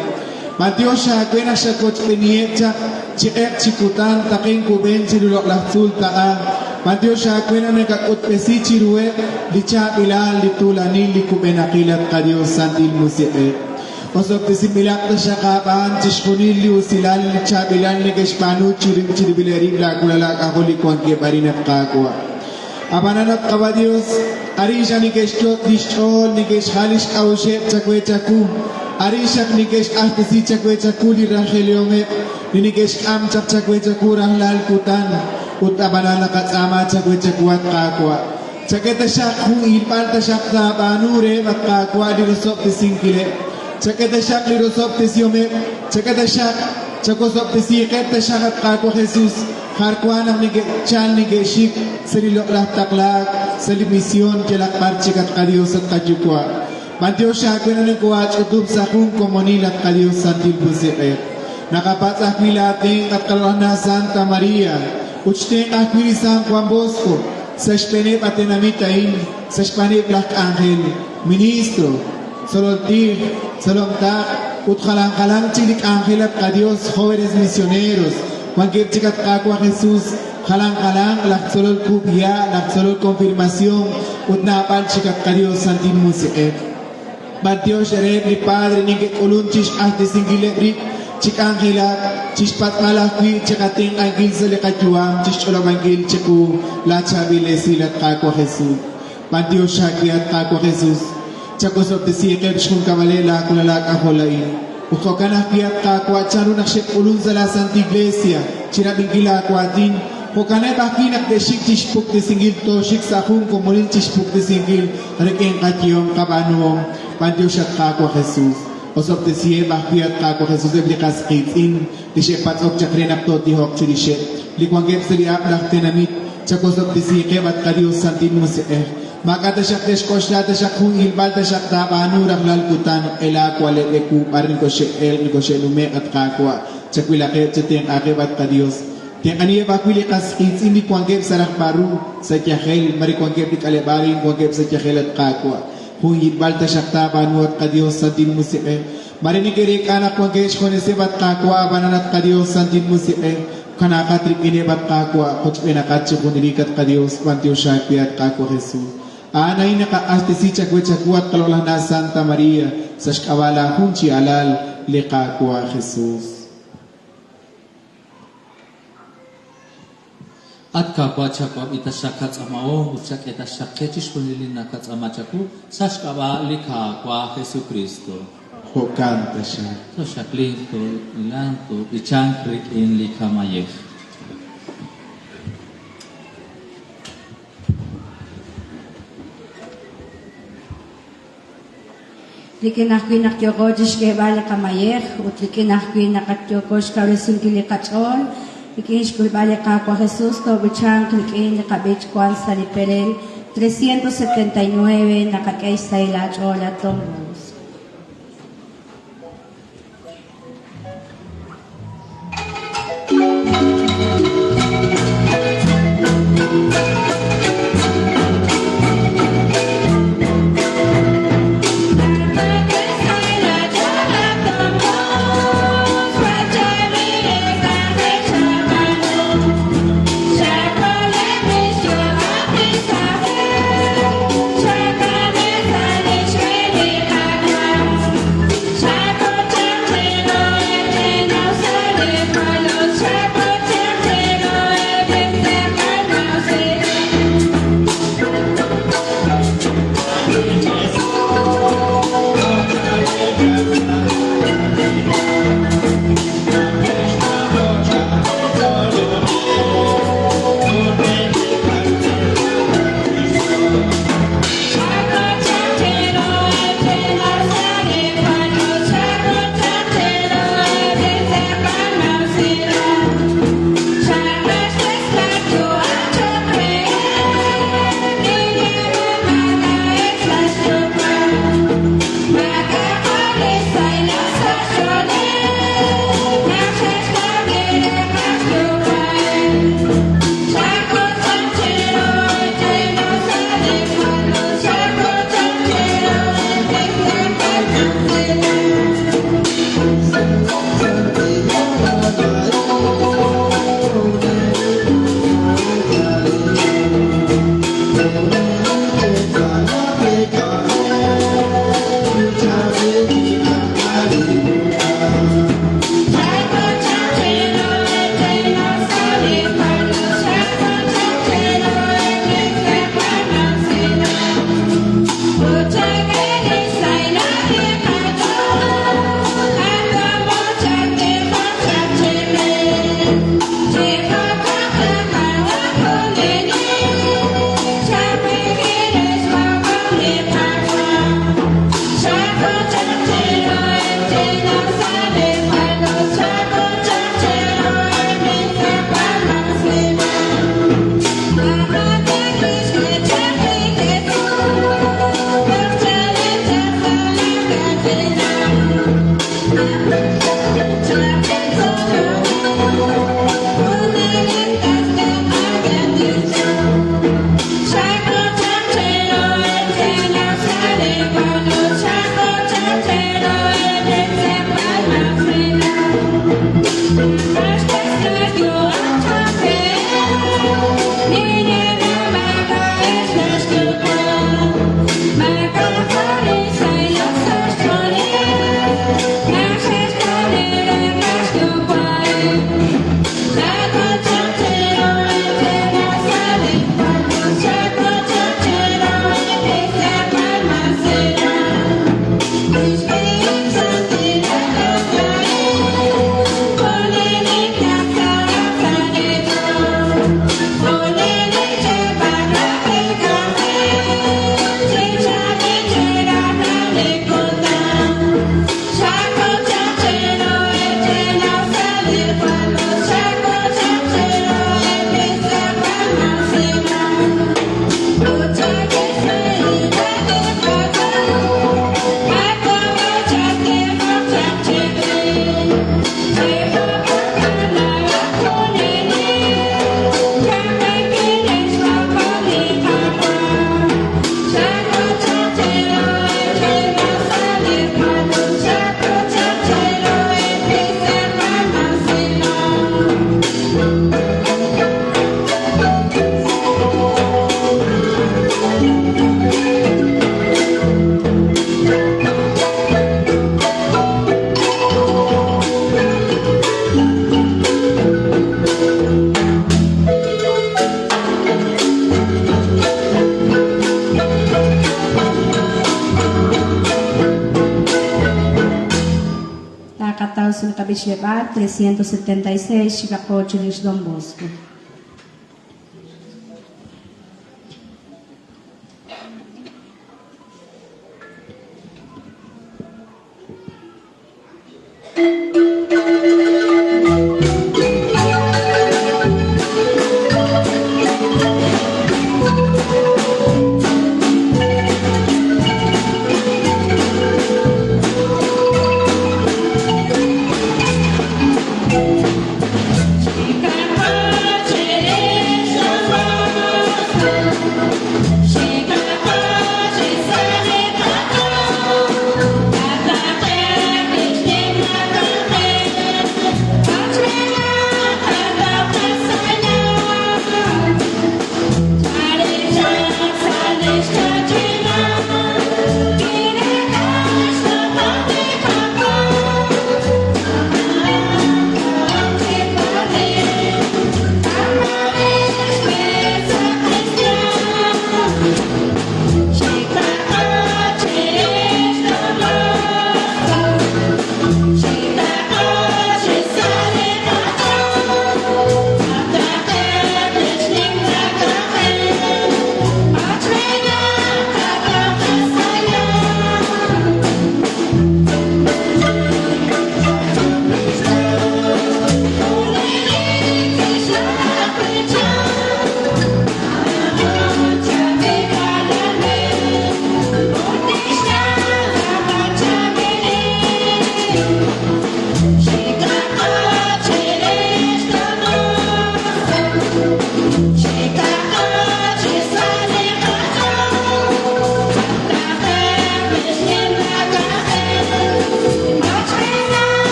[SPEAKER 2] Mateo shakwena shakot peniecha, chiek chikutan takin kuben chirulok lahtul taa. Mateo shakwena nekakot pesi chirue, licha bilal litulani likubenakilat kadios santil musike. Osok tisimilak na siya kapan, tishkunili usilal ni chabilan ni keshpanu chiribileri blakulalak ako likuan ke barinat kakwa. Abananat kabadios, arisha ni keshkyot dishol ni keshhalish kaushep chakwe chaku. Arishak ni kesh ahtasi chakwe chaku li raheliome, ni kesh am chakwe chaku rahlal kutan. Ut abanana katsama chakwe chakuat kakwa. Chaketa shak hung ilpal ta shak sa banure mat kakwa di rusok tisingkile. Chaketa shak li rosop tesiome, chaketa shak, chakosop tesiket shak at kako Jesus, harkwanang nige chan nige shik, salilok lah taklak, salimisyon kelak parchikat kadios at kajukwa. Mateo shak wenang kuwach utub sa kung komunil at kadios santil busiket. Nakapat akwilating at kalwana Santa Maria, uchting akwili San Juan Bosco, sa shpenep at tinamitain, sa shpanep lak angel, ministro, Sololtir, Solomtak, Utkalang chilik ángel at Dios, jóvenes misioneros, cualquier chica kakwa Jesús, kalang lak solol kubya, lak solol confirmación, utnapal chica Dios santin musike. Batio shereb ni padre ni que colunchis hasta singilebri, chik angelat, chishpat malakwi, chikating angil sa lekachuam, chisholomangil chiku, la chabile silat kakwa Jesús. Batio shakiat kakwa Jesús. Chakosop te siker shkun kamalela kulalak aholain. Ukokanah piat kakwa charu nakshek ulun sa la Santa Iglesia. Chirabingila akwatin. Kokane bakinak de shik tishpuk de singil to shik sahung komulin tishpuk de singil. Rekeng katyom kabanuom. Pantioshat kakwa Jesus. Osop te siye bakiat kakwa Jesus eblikas kitin. Lishek patok chakrenak to tihok chirishet. Likwangep sili aplak tenamit. Chakosop te siye kebat kadios santin musik. Makata siya keshkoshla ta siya kung ilbal ta siya tapanu raklal kutan ela kwale eku parin ko siya lume at kakwa chakwilake chateng akibat ka Dios tiang aniye bakwili kaskits hindi kwangkep sarak baru sa tiyakhel mari kwangkep di kalebarin kwangkep sa tiyakhel at kakwa kung ilbal ta siya tapanu at ka Dios santin musike mari ni kiri kanak kwangkep shkonese bat kakwa bananat ka Dios santin musike kanakatrik inebat kakwa kuch pinakatsi kunilikat ka Dios pantyo syakpi at kakwa Jesus. Anay nakaastisi chakwe-chakuat kalolah na Santa Maria sa shkawala hunchi alal likakwa Jesus.
[SPEAKER 1] At kakwa chakwa itashakat amao utsak itashaketish kunilin na katsamachaku sa shkawa likakwa Jesu Kristo.
[SPEAKER 2] Hokanta siya.
[SPEAKER 1] So shaklin to ilan to ichankrik in likamayek.
[SPEAKER 3] Likinahkinak yokojish ke bale kamayek, ut likinahkinak yokosh karesun kilikachol, likinsh kulbale kakwa Jesus, to bichang klikin likabich kwan sa liperel, 379 nakakay sa ilachol at tombos.
[SPEAKER 7] Shaka Ataos Tabishlebar 376 Chicago Chilish Don Bosco.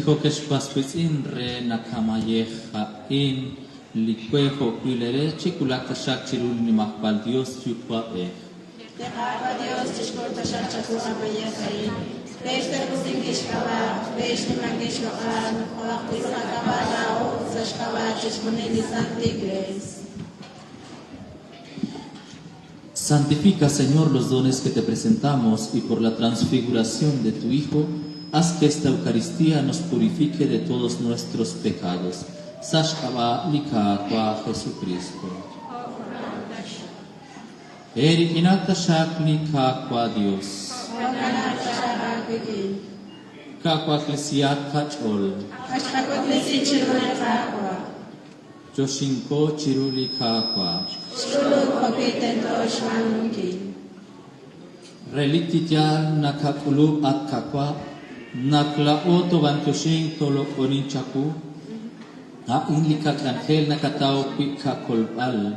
[SPEAKER 1] dijo que in re nakamayeja in licuejo cuilere chiculacta shak chirul ni mahbal Dios yukwa
[SPEAKER 8] Te harba Dios te escolta shak chakura mayeja in Beste kusingish kaba, beste mangish loan, oakula kaba o zashkaba chishmoneli santigres.
[SPEAKER 1] Santifica, Señor, los dones que te presentamos y por la transfiguración de tu Hijo, haz que esta Eucaristía nos purifique de todos nuestros pecados. Sashkaba likatwa Jesucristo. Erikinata shak likatwa Dios. Kakwa klesiat kachol. Joshinko chiruli kakwa. Relititia nakakulu at kakwa. Naklaoto bantoshin tolo oninchaku. A inlikat angel nakatao pikakolbal.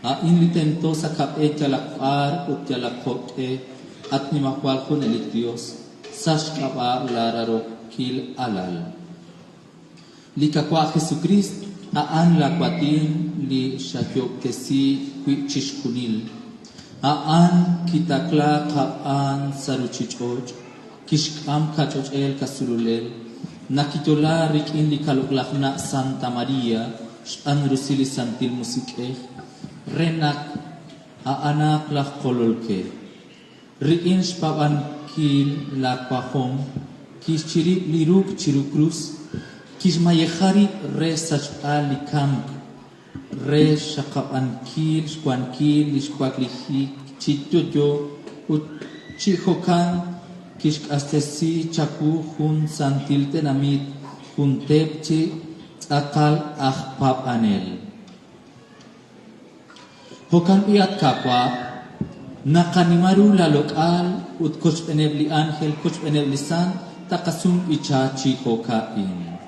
[SPEAKER 1] A inlitento sa kapet yalakfar ut yalakote at ni makwal ko nelik Dios. Sashkaba lararo kil alal. Likakwa Jesucrist aan la kwatin li shakyok tesi kwitchishkunil. Aan kitakla kapaan saruchichoj, kishkam kachochel kasululel, nakitola rikin li kaluklakna Santa Maria, shan rusili santil musikeh, renak aanak lak kololke, rikin spaban kil lak pahom, kischirip liruk chirukrus, kismayehari resach alikam, re shakapan kil, shkwan kil, lishkwak lihi, chitojo, uchihokan, kishk astesi, chaku, hun santil tenamit, hun tepchi, akal ahpap anel. Hokan piat kapwa, nakanimaru la lokal, ut koch penebli angel, koch penebli san, takasum icha chihokain.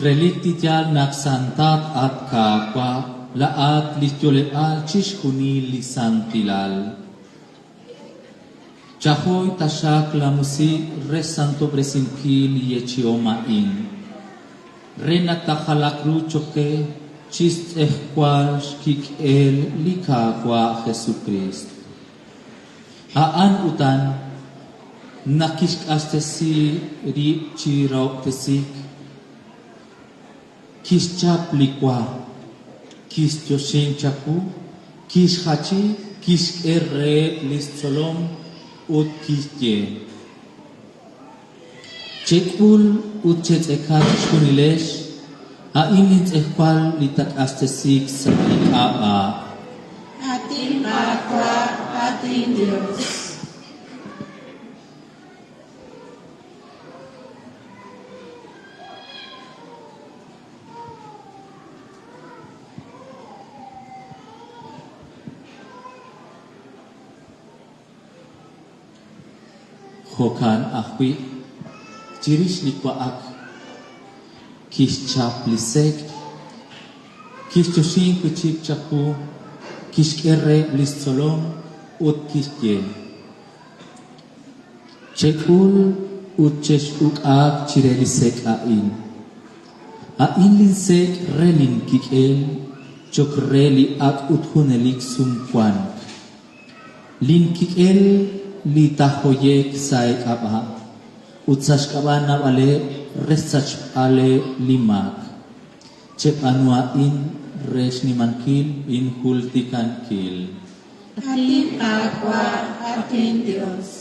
[SPEAKER 1] Reliktityal naksantat at kakwa, laat lityoleal chishkuni lisantilal. Chahoy tashak la musi resanto presimpil yechiomain. Renatakhalakru choke chist ehkwal shkik el likakwa Jesucrist. Aan utan nakishk astesi ri chirau tesik. Kis chap likwa, kis joshin chapu, kis hachi, kis erre listolom, ut kis ye. Chekul ut chetekat shkunilesh, aimit ekpal litak astesik sa a.
[SPEAKER 8] Ating Aqua, ating Diyos.
[SPEAKER 1] Hokan ahwi, jirish likwa ak, kis chap lisek, kis joshin kuchik chapu, kis erre listolom, ut kis ye. Chekul ut chesh uk ak chire lisek ain. Ain linsek relin kikel, chok reli ak ut hunelik sumpuan. Lin kikel litahoyek saek aba utsashkaban ale resach ale limak chep anuain res ni mankil in hultikan kil
[SPEAKER 8] atin agua, atin Dios.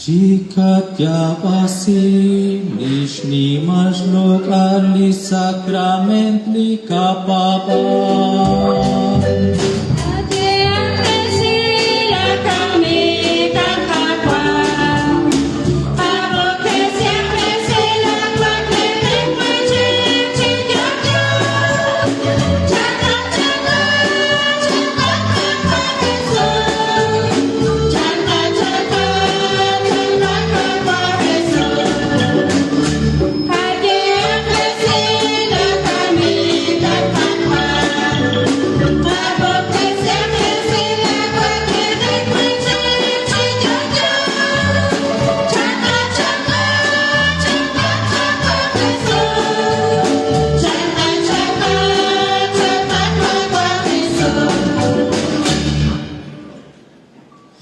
[SPEAKER 1] Jika tiap asih nishni masluk ali sakrament li kapapan.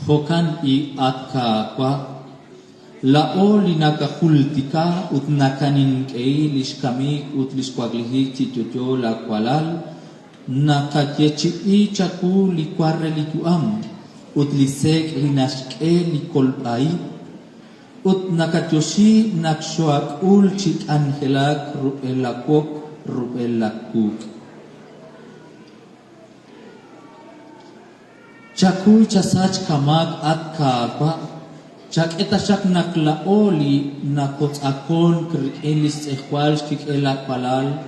[SPEAKER 1] Hokan I atka kwa lao linakahultika utnakanin kei lishkamik utlishkwagli titujo la kwalal nakatyechi I chaku likwarre likuam utlisek linashke likolpai utnakatyoshi nakshoak ul chik angelak ruelakok ruelakuk Chakul chasach kamak at kapa chak etashak naklaoli nakots akon krikelis ekwal kikela palal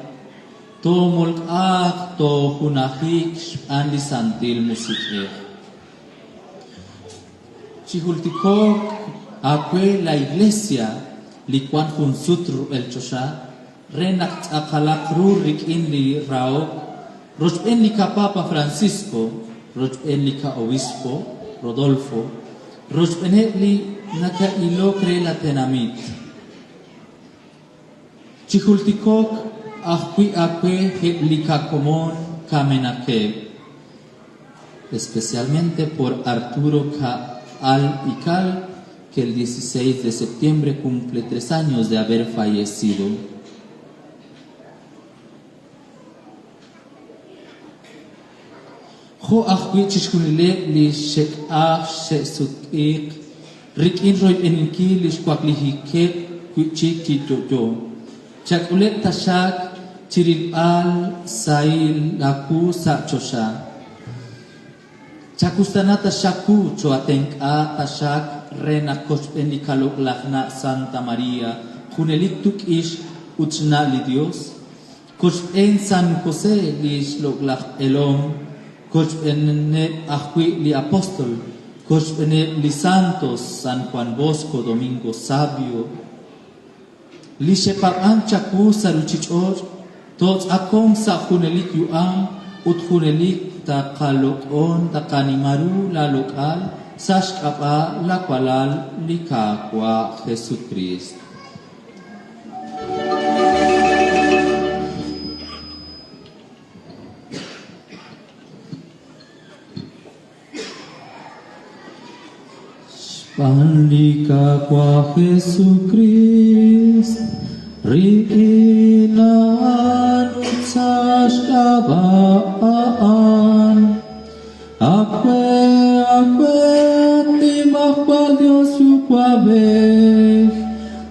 [SPEAKER 1] to molak to hunahik andi santil musike chihultikok akwe la iglesia likwan hun sutru el chosha renak akalak rurik in li rao rosben li kapapa Francisco Rojpenli obispo Rodolfo Rojpenli naka ilo krela tenamit Chihultikok akwe heblika komon kamenake especialmente por Arturo Al Ical que el 16 de septiembre cumple 3 años de haber fallecido. Ho akwi chishkunile li shek shesutik rikin roy eninki li shkwakli hike kuchik titojo chakulet tashak chiril al sail laku sa chosha chakustana tashaku choatenka tashak rena koch enikalok lachna Santa Maria kunelik tuk ish uchna li Dios koch en San Jose li shloklach elom Coach ene akwi li apóstol, coach ene li santos San Juan Bosco Domingo Sabio, li shepapan chaku saruchichor, tots akong sa hunelik yuam, ut hunelik ta kalokon ta kanimaru la lokal, sashkapa la kwalal li kakwa Jesucristo. Panlika kwa Jesucristo, riinan utsashkabaan, akwe timach kwa Dios yukwabech,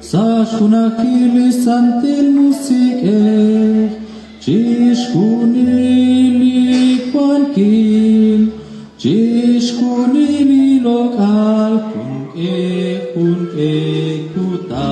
[SPEAKER 1] sashunakili santil musike, chishkunili kwankil, chishkunili lokal, kun kuta.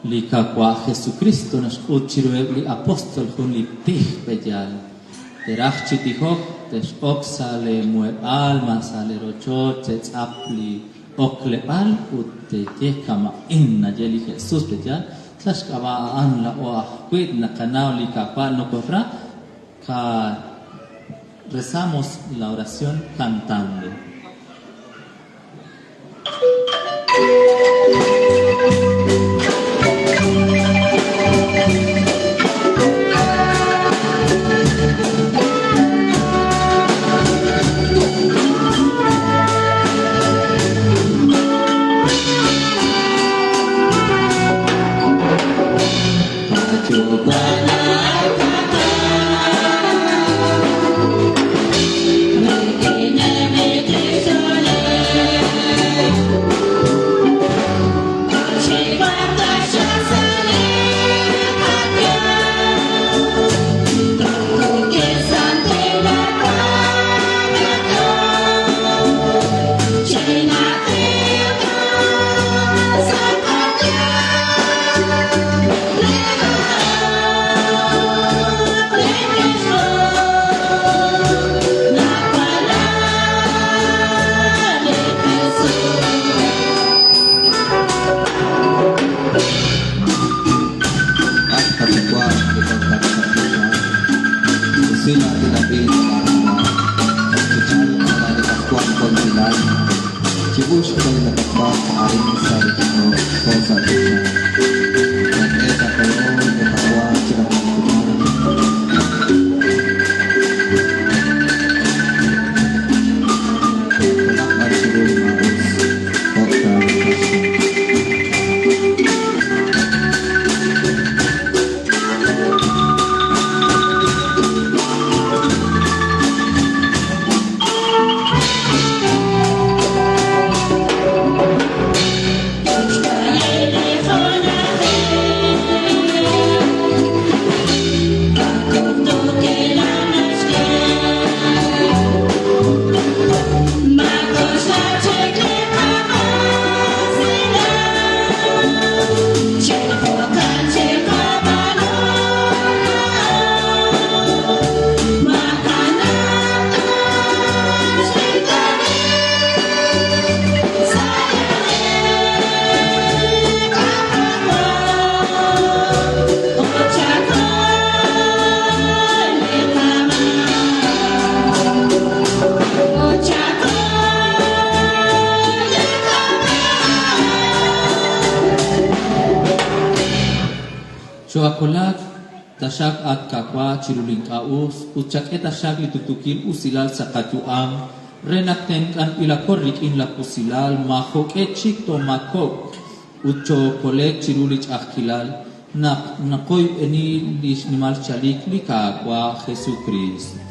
[SPEAKER 1] Lika kwa Jesucristo nas uchirueb li apostol hun li pih bejal. Terach chitihok tesh ok sale mueb alma sale rochot tzets apli okle al utte tekama inna jeli Jesus bejal. Tlash kaba an la oah quid na canao lika kwa no corra ka rezamos la oración cantando. Choakolak tashak at kakwa chiruling kaus uchak etashak litutukil usilal sa katuang renakten kan ilakorik in la pusilal mahok etchik to makok ucho kolek chirulich akilal nakoy eni lish nimal chalik likakwa Jesucrist.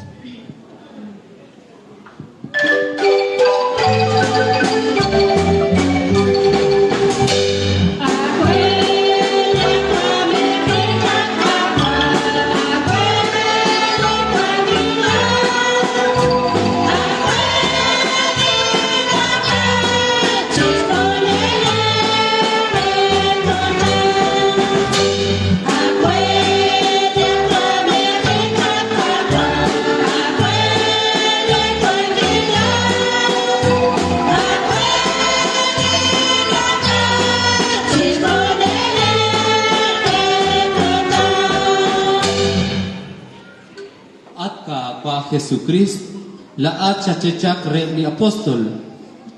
[SPEAKER 1] Jesucrist laat chachechak re li apostol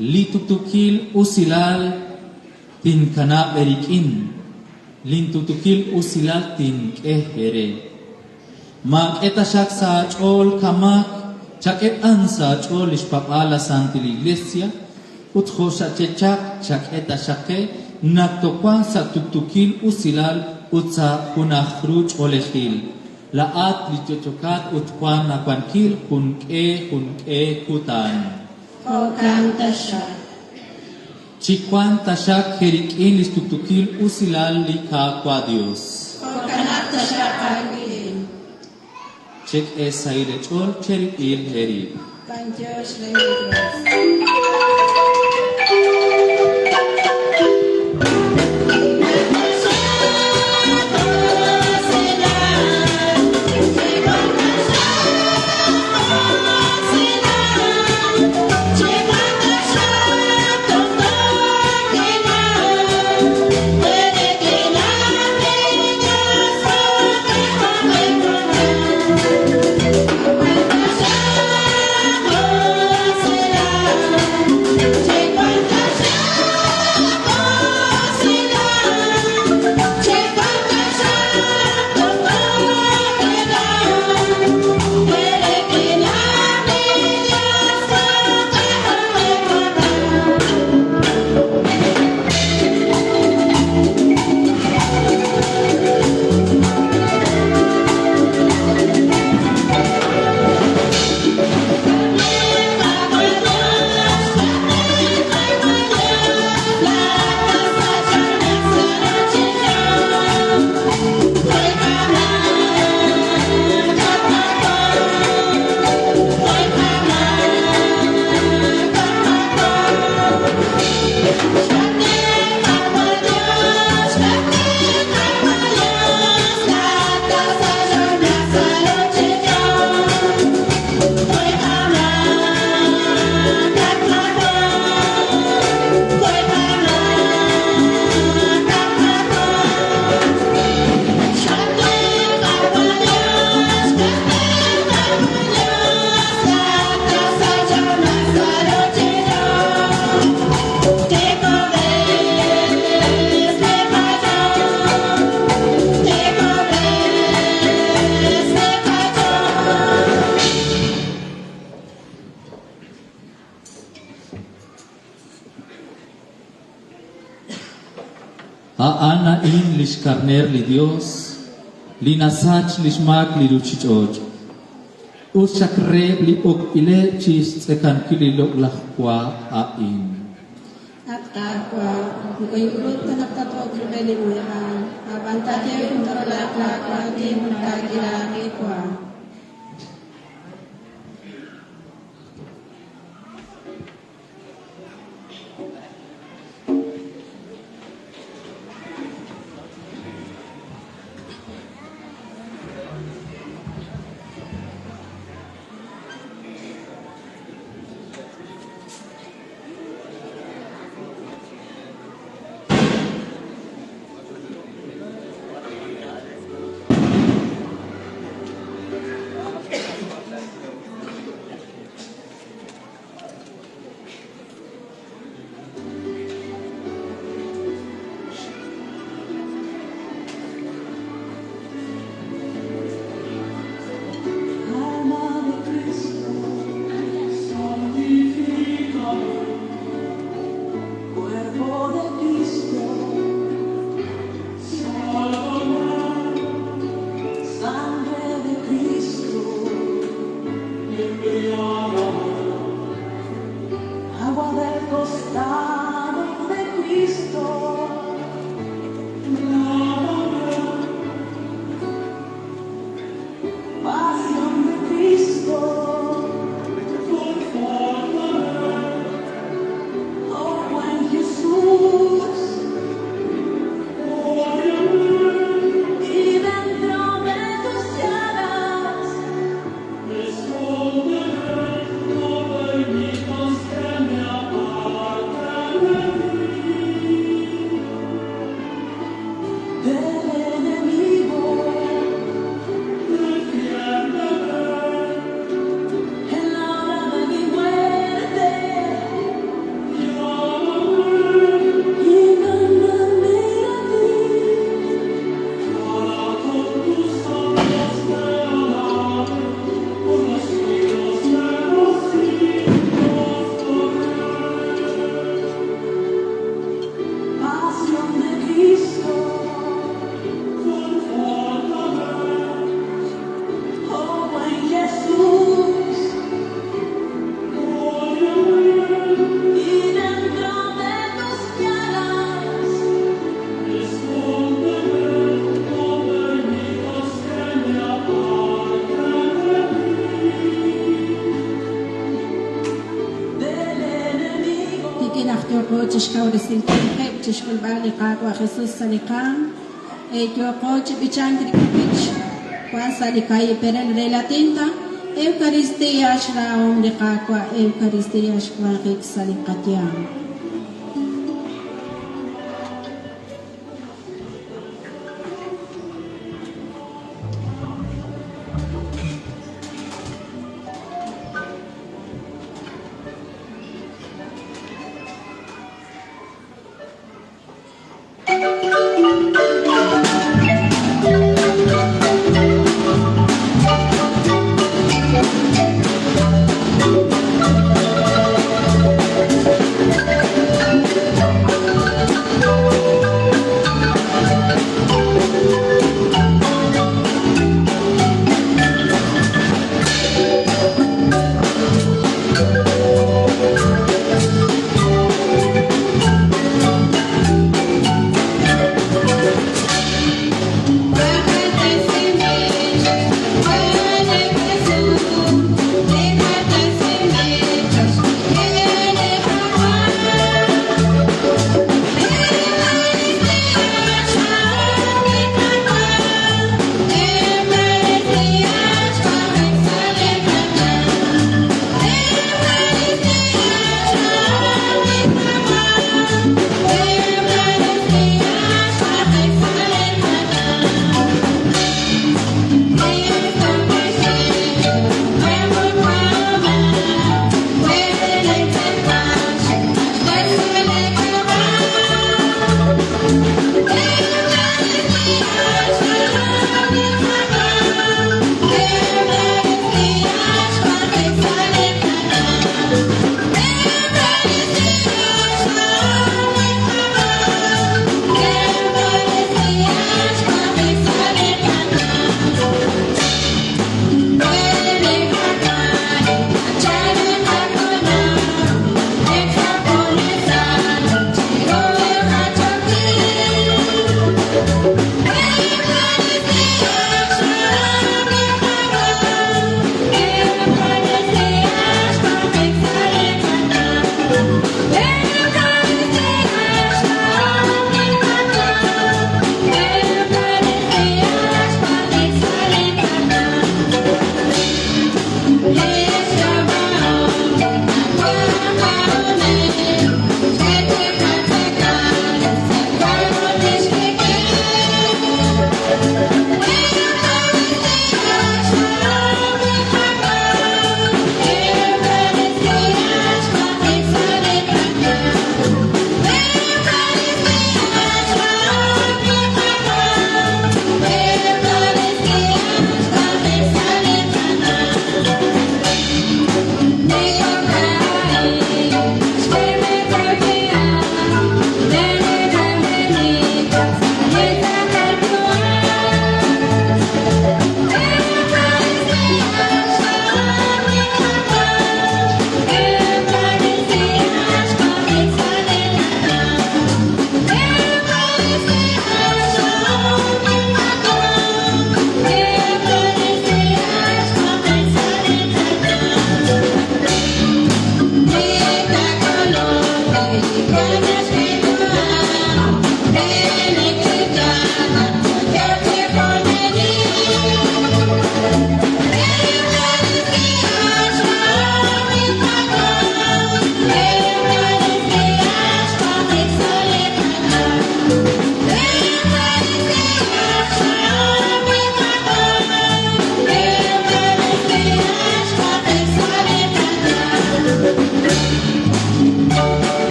[SPEAKER 1] litutukil usilal tin kana berikin lintutukil usilal tin kehere mag etashak sa chol kamak chaket ansa chol ishpapala santi iglesia utjo chachechak chak etashake naktokwa sa tutukil usilal utsa kunahruch olehil laat lichochokat utkwan na kwankil kunke kutan.
[SPEAKER 8] Hokan tasha.
[SPEAKER 1] Chikwan tashak herikin listutukil usilal lika kwa Dios.
[SPEAKER 8] Hokanat tasha kagilin.
[SPEAKER 1] Chek esaile chol cherik il heri.
[SPEAKER 8] Kanjos lewidros.
[SPEAKER 9] Thank you.
[SPEAKER 1] Ana in lish carner li Dios, li nasach lish mag li ruchichoj. Usakreb li ok ile chis tsekan kililok lakwa in.
[SPEAKER 8] At kakwa, kung urut na nagtatawag ng belimuyan, abantatya yung taralakla di mo nakagilami kwa. Tishkul bali kakwa Jesus salikam Kyoko chipichan krikupich Kwa salikai peren relatinta Eucharistia shraum de kakwa Eucharistia shkwa kik salikatiam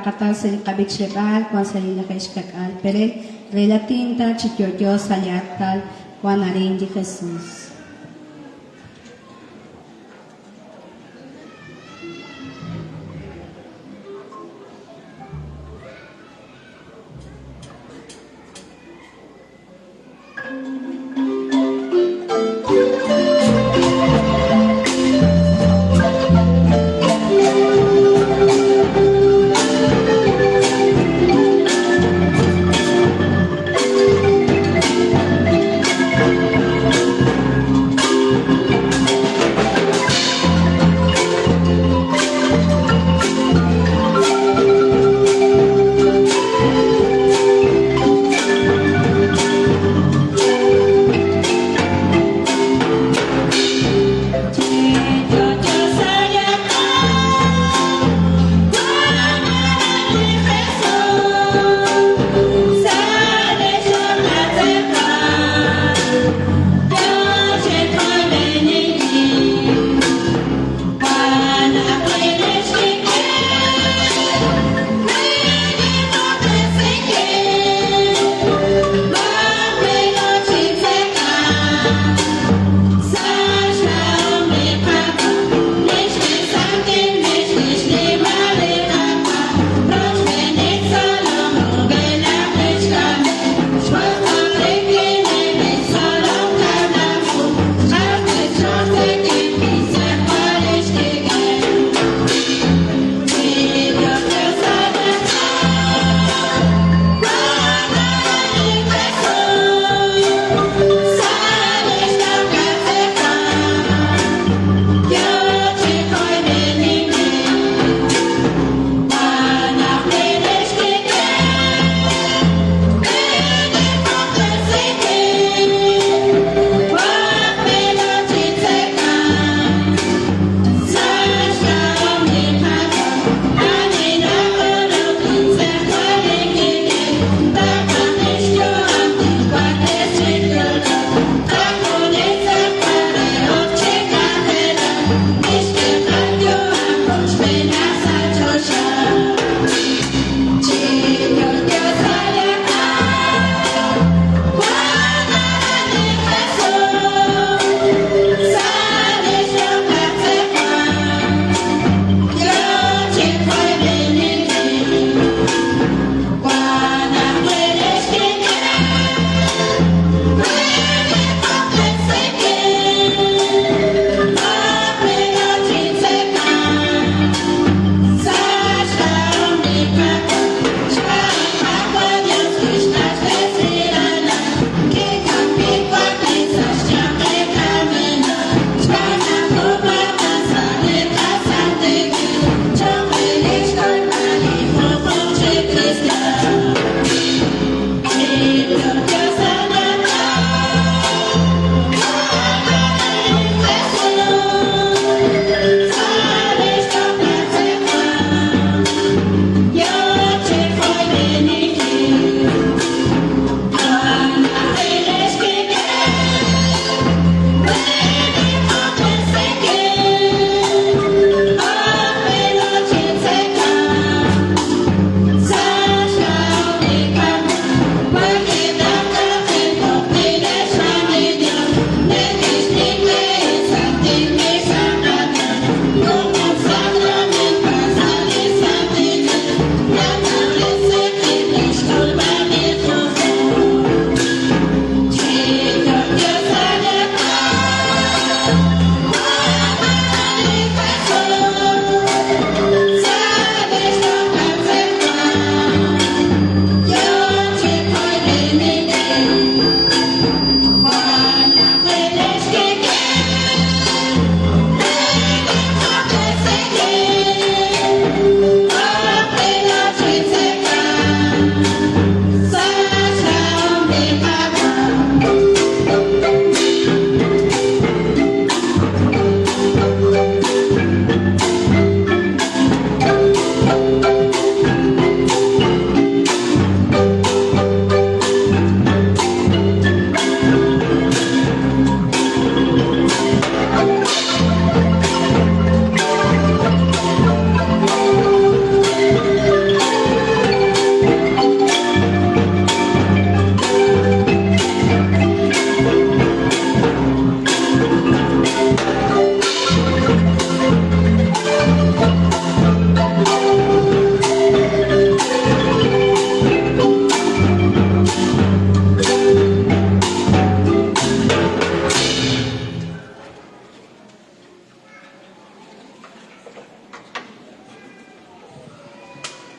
[SPEAKER 7] Katal sa kabitsibal, kwan sa linakaiskakal, pero relatinta chityo saliatal, kwan na rin di Jesus.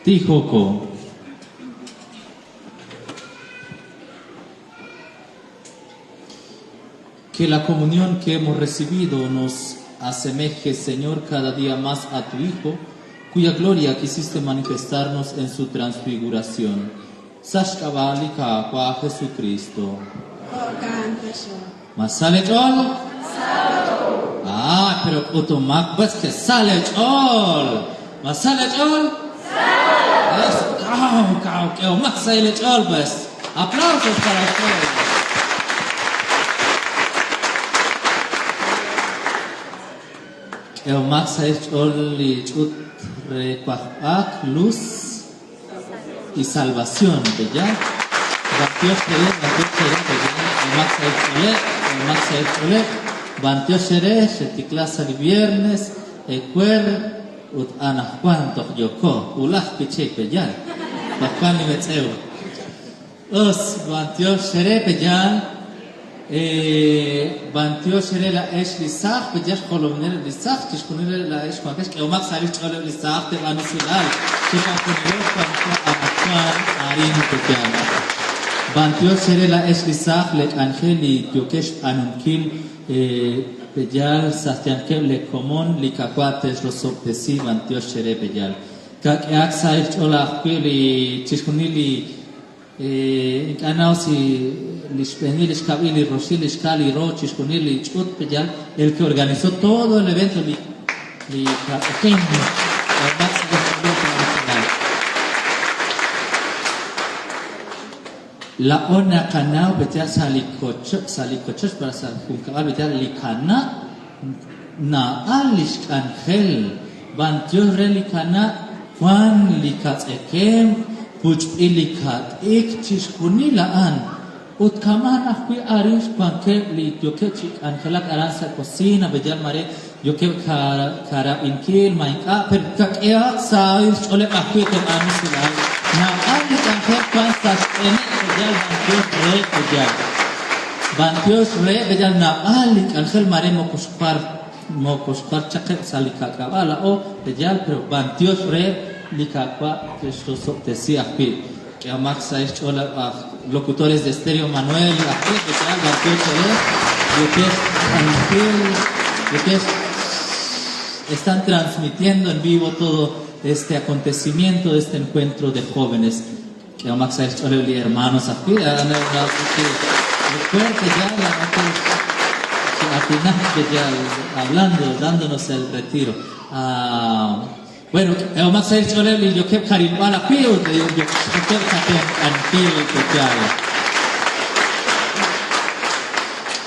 [SPEAKER 1] Tijoko. Que la comunión que hemos recibido nos asemeje, Señor, cada día más a tu Hijo, cuya gloria quisiste manifestarnos en su transfiguración. Sashkabalika kwa Jesucristo. ¿Masale chol? Ah, pero automac, pues que sale chol. ¿Masale chol? Sale. Que más sale chol, pues. Aplausos para ustedes. Max ha hecho luz y salvación, ¿ya? Max ha hecho Bantio Shere, Shetiklas el viernes, Ecuer, Ut Ana Juanto Yoko, Ulah Piche, ¿ya? Bajuan y Metzeu. Os Bantio Shere, ¿ya? Bantio Shere la Esh Lisach, Pejash Kolomner Lisach, Tishkunir la Esh Kwakesh, que Omak Salih Cholem Lisach, te van a silal, Chicakunir, Juan Arin Pejan. Bantio Shere la Esh Lisach, le Angeli, Yokesh Anunkil, Pejal, Sastiankel, le Komon, Likaquates, los Optesi, Bantio Shere Pejal. Kak Aksa Esh Ola Pili, Tishkunili, Anausi. Lishpenil, Ishkabili, Roshil, Ishkali, Roch, Ishkunil, Ichut, Pejal, el que organizó todo el evento, la ona canao, Pejal, Salikochos, para Saljuncabar, Pejal, Likana, Naal, Ishkangel, Bantios, Relikana, Juan, Likatzekem, Puch, Ilikat, Ikchishkunila, An. Utkaman akui arish panke li yoke chik angelak aransa cocina bejal mare yoke kara inkil mainka per kakea sais ole akui ke amisila na ali angel pansa ene bejal bantios re bejal na ali angel mare mokuspar chake salika kabala o bejal pero bantios re likakwa que so decía akui que amaxa es ola locutores de estéreo Manuel, están transmitiendo en vivo todo este acontecimiento de este encuentro de jóvenes. Que Max hermanos aquí, hablando, dándonos el retiro. Bueno, Max ha dicho y yo que Carimbala Pio, yo que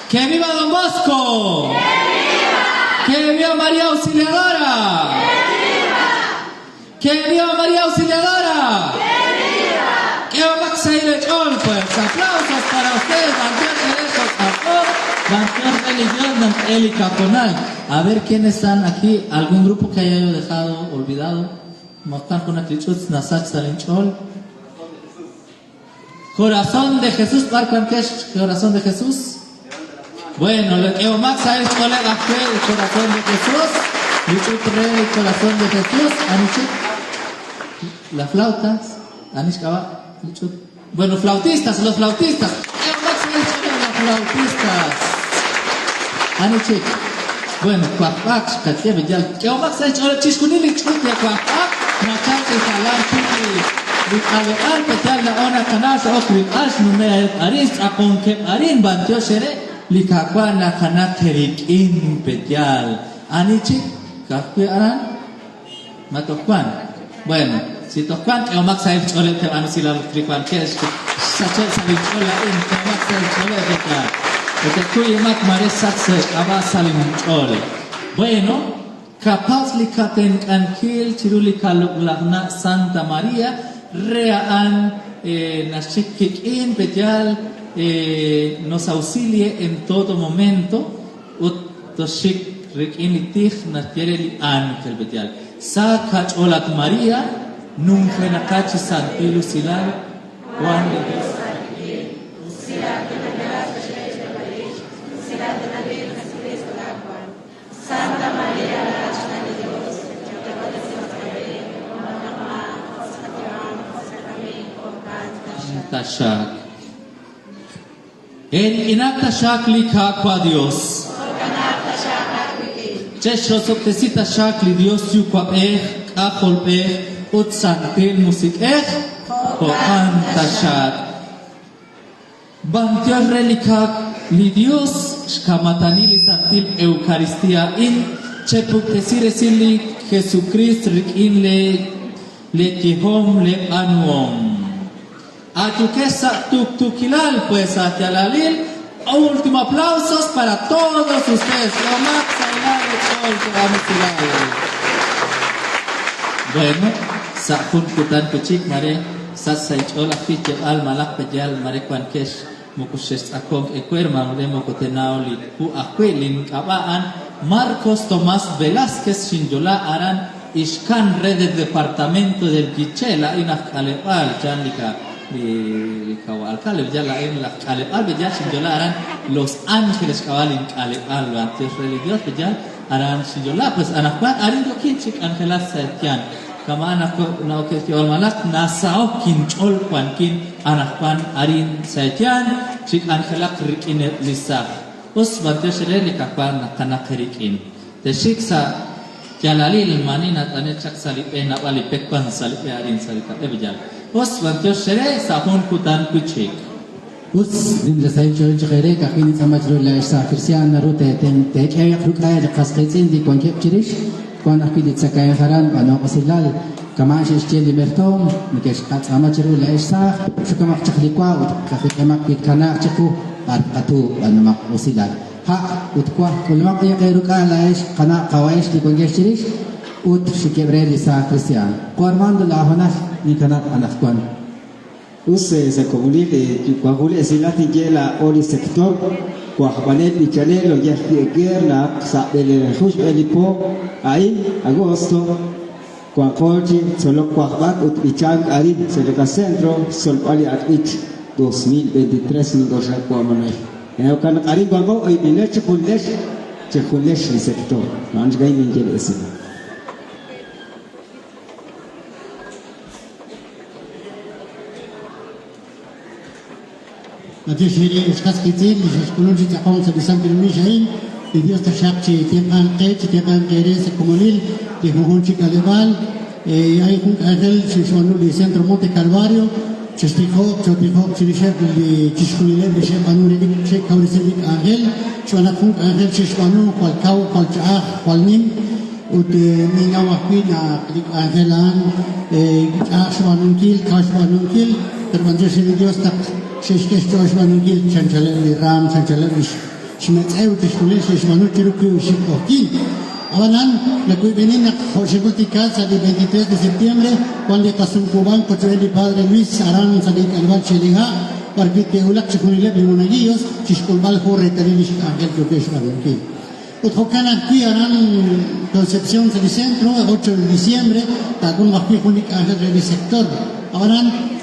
[SPEAKER 1] ¡que viva Don Bosco! ¡Que viva María Auxiliadora! ¡Que viva María Auxiliadora! ¡Que viva Max Ailechol! Pues aplausos para ustedes, Bantión Religión, Eli Caponal. A ver quiénes están aquí. ¿Algún grupo que haya dejado olvidado? Mostan con actitud Nasach Salinchol. Corazón de Jesús, Corazón de Jesús. Bueno, lo que Max ha hecho el corazón de Jesús. El corazón de Jesús. Las flautas. Bueno, flautistas, los flautistas. Max ha hecho los flautistas. Anichik. Bueno, Kwakpak, Katebe, ya. Que Max ha hecho el chiscunili, chutia, Kwakpak. Nachache, Salar, Chuti. Al petal la ona canasa, Okri, Ash, Nume, Aris, Aponke, Arin, Bantio, Shere. Likakwan na kanaterik in pejal. Anichik, kakui aran, matokwan. Bueno, si tokwan, que Max ha hecho el te anusila trikwan que es sache salinchola in que Max ha hecho el pejal. Porque kuy mak mare sache aba salinchol. Bueno, capaz likaten ankil chirulikalugna Santa María reaan nashikik in pejal. Nos auxilie en todo momento. Utoshik rikinitich natireli ángel betial. Sakach olat María, nunca nakachi santilu silal. Juan de Dios. Santa María, la Reina de Dios, tashak. En inak tashak likakwa Dios. Cheshro soptesi tashak li Dios yukwa akol utsantil musik koan tashak. Bantios relikak li Dios shkamatani li santil Eucaristía in cheputesi resili Jesucrist rikin le kihom le anuom. Atukesa tuktukilal pues atialalil. Último aplausos para todos ustedes. Bueno, sahun kutan kucik mare sasai chola fiche al malak pejal mare kwankesh mukushes akong ekwerma lemo kotenaoli pu akwelin kabaan Marcos Tomás Velázquez Shinjola aran ishkan red del departamento del Quichela inak alepal chandika di kawal kale jala en la kale al bejal Shinjola aran Los Ángeles kawalin kale al antes religios bejal aran Shinjola pues anak ban arin do kinchik angelas setian kama anak na oke tiwal malak nasao kinchol kwankin anak ban arin setian chik angelak rikin lisa us bantu shere likakwan nakana kerikin te shiksa jalalil manina tane chak salipe na wali pekpan salipe arin salita bejal us bantu shere sahun kutan kuchik
[SPEAKER 9] us din da sai chol chhere ka kini samajro la isa kristian na rute te kaya krukaya da kaskaitin di kwanke chirish kwan akili tsakaya haran ano qasilal kama shishti libertom mikesh qat samajro la isa shukama chkhlikwa ka khikama kana chku arqatu ano mak usilal ha utkwa kulma ya kairuka la is kana qawaish di kwanke chirish ut shikebre lisa kristian qarman la hona ni kana anafkwan
[SPEAKER 10] se comunique kwa kule silati jela oli sector kwa habanet ni chanelo ya guerra sa del hush elipo ahí agosto kwa koji solo kwa habat ut bichang ari se de centro sol ali at 2023 ni doja kwa manai kan ari bango ai bineche kulesh ni sector nanj gai ni jele ese
[SPEAKER 11] Adeus heri eskas kitin dis kulunji takong sa bisang kilomitarin di Dios tashak chi tiang kere sa komunil di huhunchi kalibal ay kung agel si suanu di Centro Monte Calvario chistiko chirisha di chiskunile di chef anu redik chef kaurisedik agel suana kung agel si suanu kwal chaah kwal nim ut minga wakwi na klik agelan chaah suanun kil terbanjir si Dios tak شش جوش منوگیل چنچلری رام چنچلریش شمت ایو تشکیل شش منو تروکی و شکوکی اولا نکوی بینی نخوشگوتی کال سالی 23 de septiembre cuando kasum kuban kochueli padre Luis Aran sali kalbal cheliha parkite ulak chikunile bimonagiyos chishkulbal jorre tarilish angel tukesh manوگی utjokana aquí Aran Concepción del Centro 8 de diciembre tagun wakpi kunik angel del sector ahora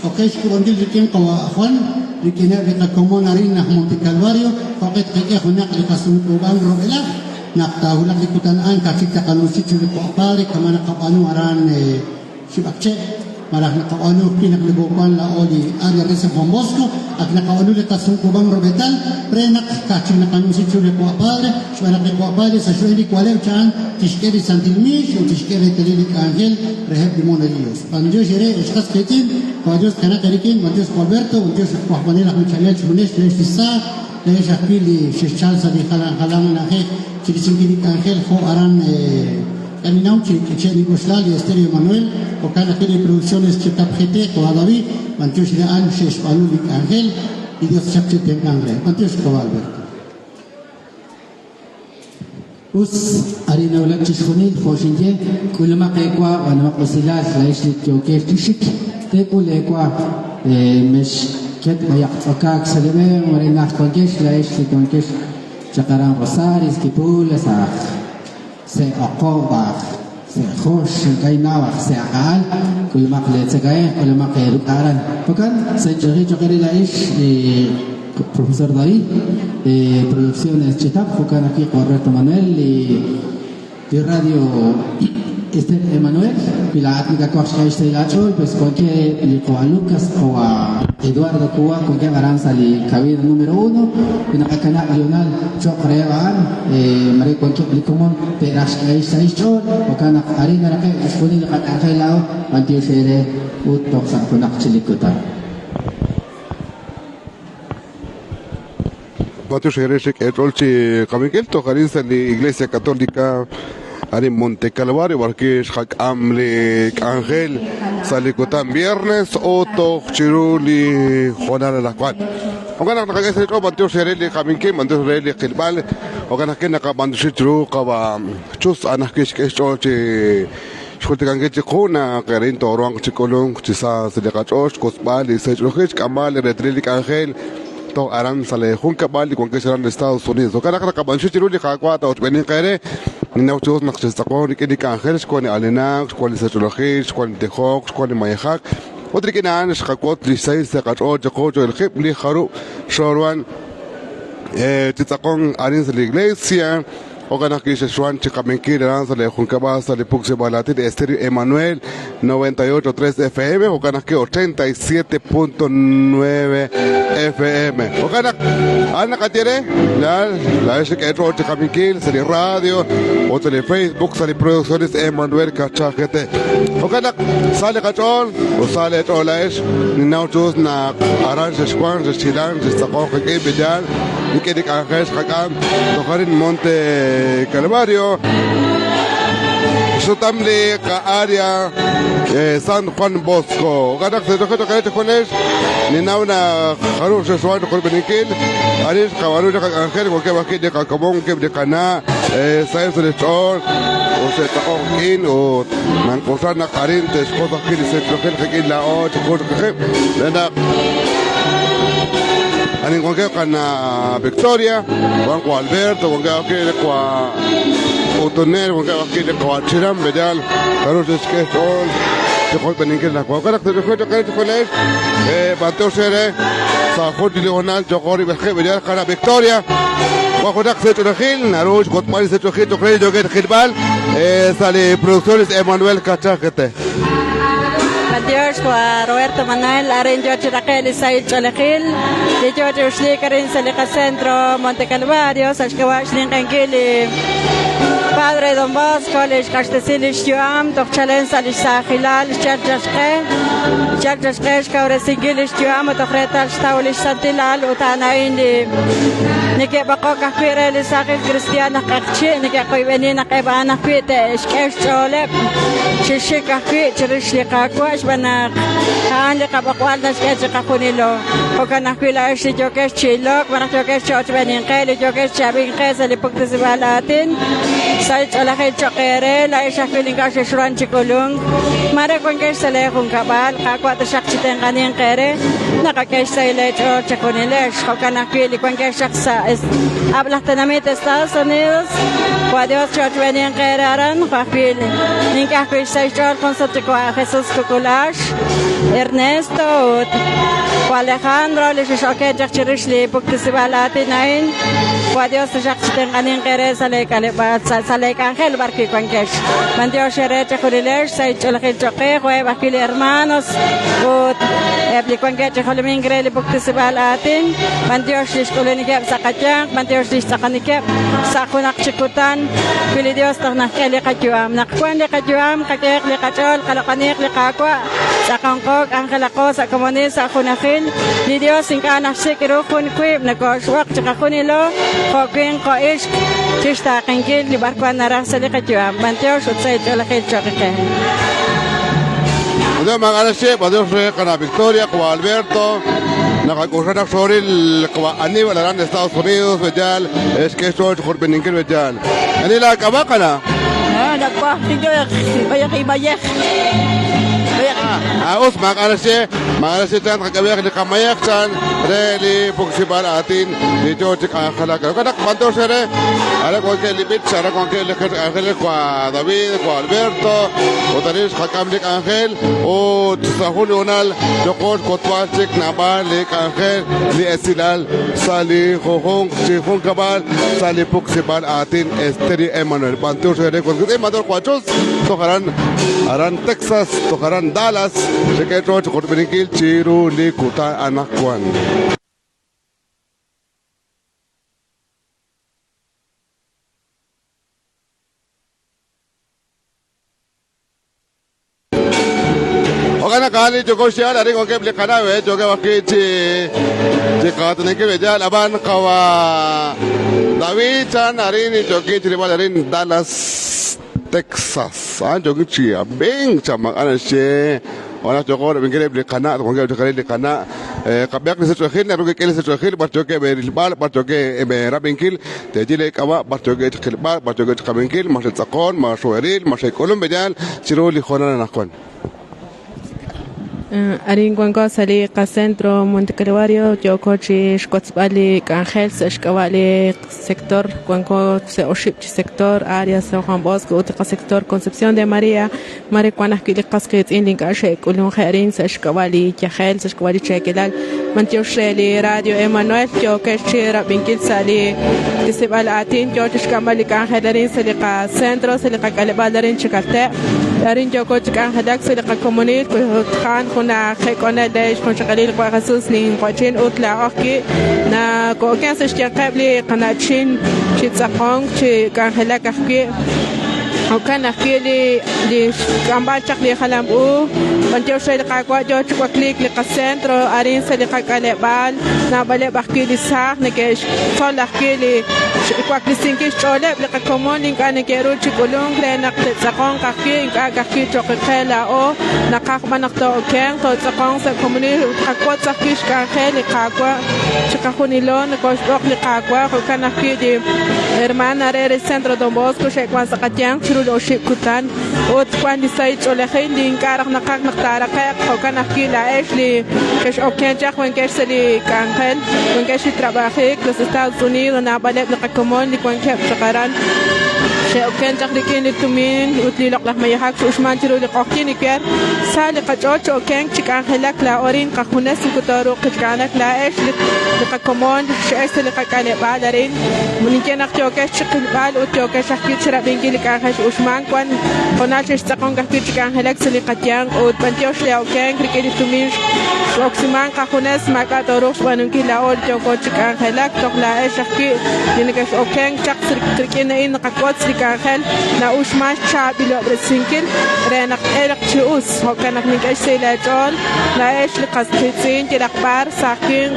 [SPEAKER 11] okesh kubandil riken kawa Juan لكنا بقى نارين Monte Calvario فقط كي هناك لقسم كوبان روبلا نقطه لك لكتان ان كاتيتا قانون سيتو لقوبالي كما نقبانو اران شبكچه malah nakawano pinaklibukan la oli area resa Bombosco at nakawano lekasun kubang robetal prenak kaching nakanusi chule kwa padre shwala kwa padre sa shweli kwa leo chan tishkeri santilmish o tishkeri telelik angel rehab limona dios panjo jere eskas ketin kwa dios kana karikin kwa dios Alberto kwa dios kwa manila kuchalel chunesh lesh tisa lesh akili shechal sa di kalang na he chirisingkinik angel ho aran caminamos que Yugoslavia Estéreo Manuel o cada aquella producciones que tapjete o David mantios de Anches Palulik Ángel y Dios chapche tengangre mantios ko Alberto
[SPEAKER 9] us arina ulak chiskunil foshinje kulma kekwa wana qosilas laishlik joker tishik te kulekwa mesh ket mayak akak saleme morena kongesh laishlik kongesh chakaran rosaris kipul sa se aqoba se khosh kay nawak se aqal kul maqlet se kay kul maqer aran bukan se jari laish profesor David producciones Chetap bukan aquí Roberto Manuel de radio este Emanuel, pilaat ni kakwas kay Estrellachol, pues con que lico a Lucas o a Eduardo Cuba, con que aranza li cabida número 1, pinakakana Lionel Chokrevan, mari con que licomon peras kay Estrellachol, o kana arina na kay disponible kat angkay lao, antio sere utok sa kunak chilikutan.
[SPEAKER 12] Matius Hereshek Erolchi Kamikel, Tojarin de la Iglesia Católica en Monte Calvario, Barquish Hak Amle Ángel, Salicotan viernes, Otto Chiruli, Juanara la Cual. Ogana Nagase, Matius Herele Kaminke, Matius Herele Kilbal, Ogana Kenaka Bandishitru, Kava Chus Anakish Kestochi. Shultikangechi Kuna, Carinto, Orang Chicolung, Chisa, Sedecachos, Cosbali, Sejrohich, Kamal, Retrilik Ángel. Aran sale junca bali con que serán de Estados Unidos. O cada caban chichiruli cacuata o benin caere. Ni nauchos naxestacón y que ni canjeres con alenax, con el con tejox, con el mayhak. Otro que nada es cacuat lisais de cacho, jacocho, el hip, li haru, shorwan, titacón arins de la iglesia. O ganas que se suan chicamenquir lanza le juncabasa le puxe balati de Estéreo Emanuel 98.3 FM o ganas que 87.9 FM o ganas Ana Catiere la es que otro chicamenquir sale radio o tele Facebook sale producciones Emanuel Cachajete o ganas sale cachón o sale tola es ni nauchos na arranges cuan chilan está con que bidal y que de canjes hakan tocarin Monte Calvario, Sotamle, área San Juan Bosco. Ganak se toca tocar con él, ni nauna Haru se suelta con Beniquil, Aris Cabaru de Ángel, porque va aquí de Cacabón, que de Cana, Sáenz de Chor, o se toca o Mancosana Carentes, cosas que se tocan aquí en la 8, cosas que Ani cualquier cana Victoria, Juan Alberto, cualquier qua Otonel, cualquier qua Chiram, Medal, Carlos Esquetón, se fue Beninque la cualquier que recuerdo que con él, Mateo Sere, Sajot Leonal, Jogori, Medal, Cana Victoria, Juan Seto Gil, Narush, Gotmar Seto Gil, Crédito Gilbal, sale producciones Emanuel Cachajete.
[SPEAKER 13] Dios wa Roberto Manuel Aren George Raquel Said Chalakil de George Ushli Karin Salica Centro Monte Calvario Sashkawash Linkangili Padre Don Bosco College Castesilis Juam Tochalen Salis Sahilal Charjas Kaure Singilis Juam Tofretal Staulis Santilal Utana Indi Nike Bako Kakire Lisaki Cristiana Kakchi Nike Koivenina Kebana Pite Shkesh Cholep Shishika Chirish Kakwash Banak Kaan Likabakwal Nasketch Kakunilo Okanakila Shi Jokesh Chilok Marajokesh Church Beninkel Jokesh Chabin Kesa Lipuktisibalatin Sai Chalakil Chokere La Isha Filingash Shran Chikulung Mare Konkesh Salehun Kabal Kakwat Shakchiten Kanin Kere Nakakesh Sailech or Chakunilesh Okanakili Konkesh Shaksa Hablas Tenamit Estados Unidos Dios Church Beninkel Aran Kafil Ninkakish Sai Concepto Jesús Kukulash Ernesto Alejandro Lishoke Chirishli Pukisibalati Nain Dios Jackson Anin Keres Salek Angel Barki Quankesh Mandio Sherete Kurilesh Sai Cholakil Choke Bakil Hermanos Ut Ebli Quankesh Holmingre Pukisibalatin Mandio Shishkulinikep Sakachak Mandio Shishakanikep Sakunak Chikutan Filidios Nakeli Kajuam Nakwan Kajuam Kakek Likachol Kalakanik Likakwa Sakangkok Angelako Sakomonis Sakunakil Dios Inkanak Sikirukun Quib Nakoshwak Chakakunilo Kokin Koish Chista Kankil Libarkwan Narasalikajuam Manteo Shutsai Cholakil Chokeke
[SPEAKER 12] Adiós Magalese, adiós Cana Victoria, como Alberto, Nakakusana Soril, como Aníbal Arán de Estados Unidos, Vejal, es que esto es Jorbeninkel Vejal. Anila Kabakana.
[SPEAKER 13] Nakwa, Bayaki Bayek.
[SPEAKER 12] Magalese, Tan Kabak de Kamayak San, ريلي بوكسيبال آتين لجوتك آخلا كنا كمانتو سره على كونك اللي بيت على كونك اللي خد آخر كوا دافيد كوا ألبرتو وتريش خكام لك آخر وتسهول يونال جوكوش كوتواتك نبال لك آخر لأسيلال سالي خوخون شيخون كبال سالي بوكسيبال آتين استري إيمانويل بانتو سره كونك إيه مادر كواتشوس تخران أران تكساس تخران دالاس شكيتو تخرج بنيكيل تشيرو لكوتا أناكوان. Ogana kali joko sial ari koke beli kana we joge wakil ci katne ke bejal aban kawa David chan ari ni joki ci bal ari Dallas Texas an jogi ci abeng chama ana she ona joko bengele beli kana koke joki beli kana kabyak ni setu khil na ruge kele setu khil bar joke be bal bar joke be rabenkil tejile kawa bar joke khil bar joke kabenkil ma tsaqon ma shoeril ma shay kolum bejal ciro li khona nakon
[SPEAKER 14] Arin Guango Saliqa Centro Monte Calvario, yo cochi Scotsbali Angel, Seshkavali sector, Guango se Oship sector, área San Juan Bosco, otro sector, Concepción de María, Maricuana Kilikasket, Inding Ashek, Ulun Herin, Seshkavali, Yahel, Seshkavali Chekelal, Mantiosheli, Radio Emmanuel, yo Keshira, Binkil Sali, Disibal Atin, yo Tishkamali Angelerin, Saliqa Centro, Saliqa Calibalarin Chicate, Arin yo cochi Angelak, Saliqa Comunit, Khan, na khekona lesh kon shaqalil kwa khasus ni qachin utla akhi na ko kan sashtiya qabli qanachin chi tsaqong chi kan halak akhi او كان اخيلي لكامبال شكلي خلام او بنتو شي لقاكوا جو تشكوا كليك لقسنترو ارين سلقا قالبال نابل بحكي لي صح نكش صل اخيلي كوا كليسينكيش تشولب لقا كومونين كان كيرو تشكولون كرنا تسقون كاكي كاكي توقيلا او نقاق منقطو كان تو تسقون سكوموني تحكوا تسكيش كان خيلي قاكوا تشكاخوني لون كوش دوق لقاكوا كان اخيلي hermana rere centro Don Bosco shekwan sakatyan chrulo shikutan ot kwandi sai chole khindin karak nakak naktara kaya khokan akila eshli kesh oken jak wen kesh seli kankel wen kesh trabaje los Estados Unidos na baleb laqakomon li kwan kep shaqaran oken jak dikin tumin utli laqlah mayahak ushman chru liqaqin ker sali qachoch oken chikan khalak la orin qahunas kutaro qikanak la eshli laqakomon shayse liqakale balarin munken aqtiokesh chiqil bal utiokesh akit shra bingil kanhash ushman kwan qonash istaqon qakit chikan halak sali qatyan ut pantiosh le oken krikeli tumin oksiman qahunas makatorox banunki la ol tiokoch chikan halak toqla eshaki dinikesh oken chaq trikina in qakot كاخل ناوش ماش شعب لو برسينكل رانق إرق تشوس هو كانك نكاش سيلاجول نايش لقصتين تلاخبار ساكين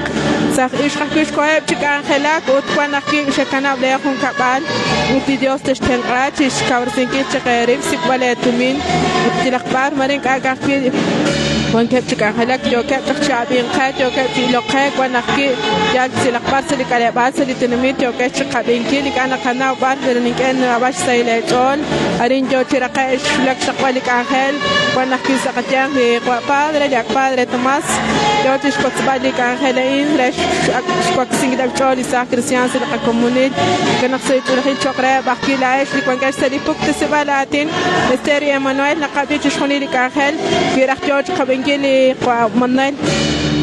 [SPEAKER 14] ساخ إيش خكيش كويب تكان خلاك وتكون نكين شكنا ولا يكون كبال وفيديوز تشتغل راتش كورسينكل تغيرين سكبالات مين تلاخبار مرين كاكي وان كيف تكان خلاك جو كيف تخشابين خات جو كيف تلقاك ونحكي جال سلاخبار سلك على بعض سلتنميت جو كيف تقابين كيلك أنا خنا وبعد لأنك باش سيلاتول أرين جو ترقاش لك شقوالك آخر ونحكي سقطيان في قادر لك قادر توماس جو تشكوك بالك آخر إن ليش شكوك سينجدب جولي ساق كريستيان سلقة كومونيت كنقصي تلقي شقرة بحكي لايش لك وانكاش سلي بوك تسبالاتين مستري إيمانويل نقابي تشخوني لك آخر في رح جو قبنجي لي منال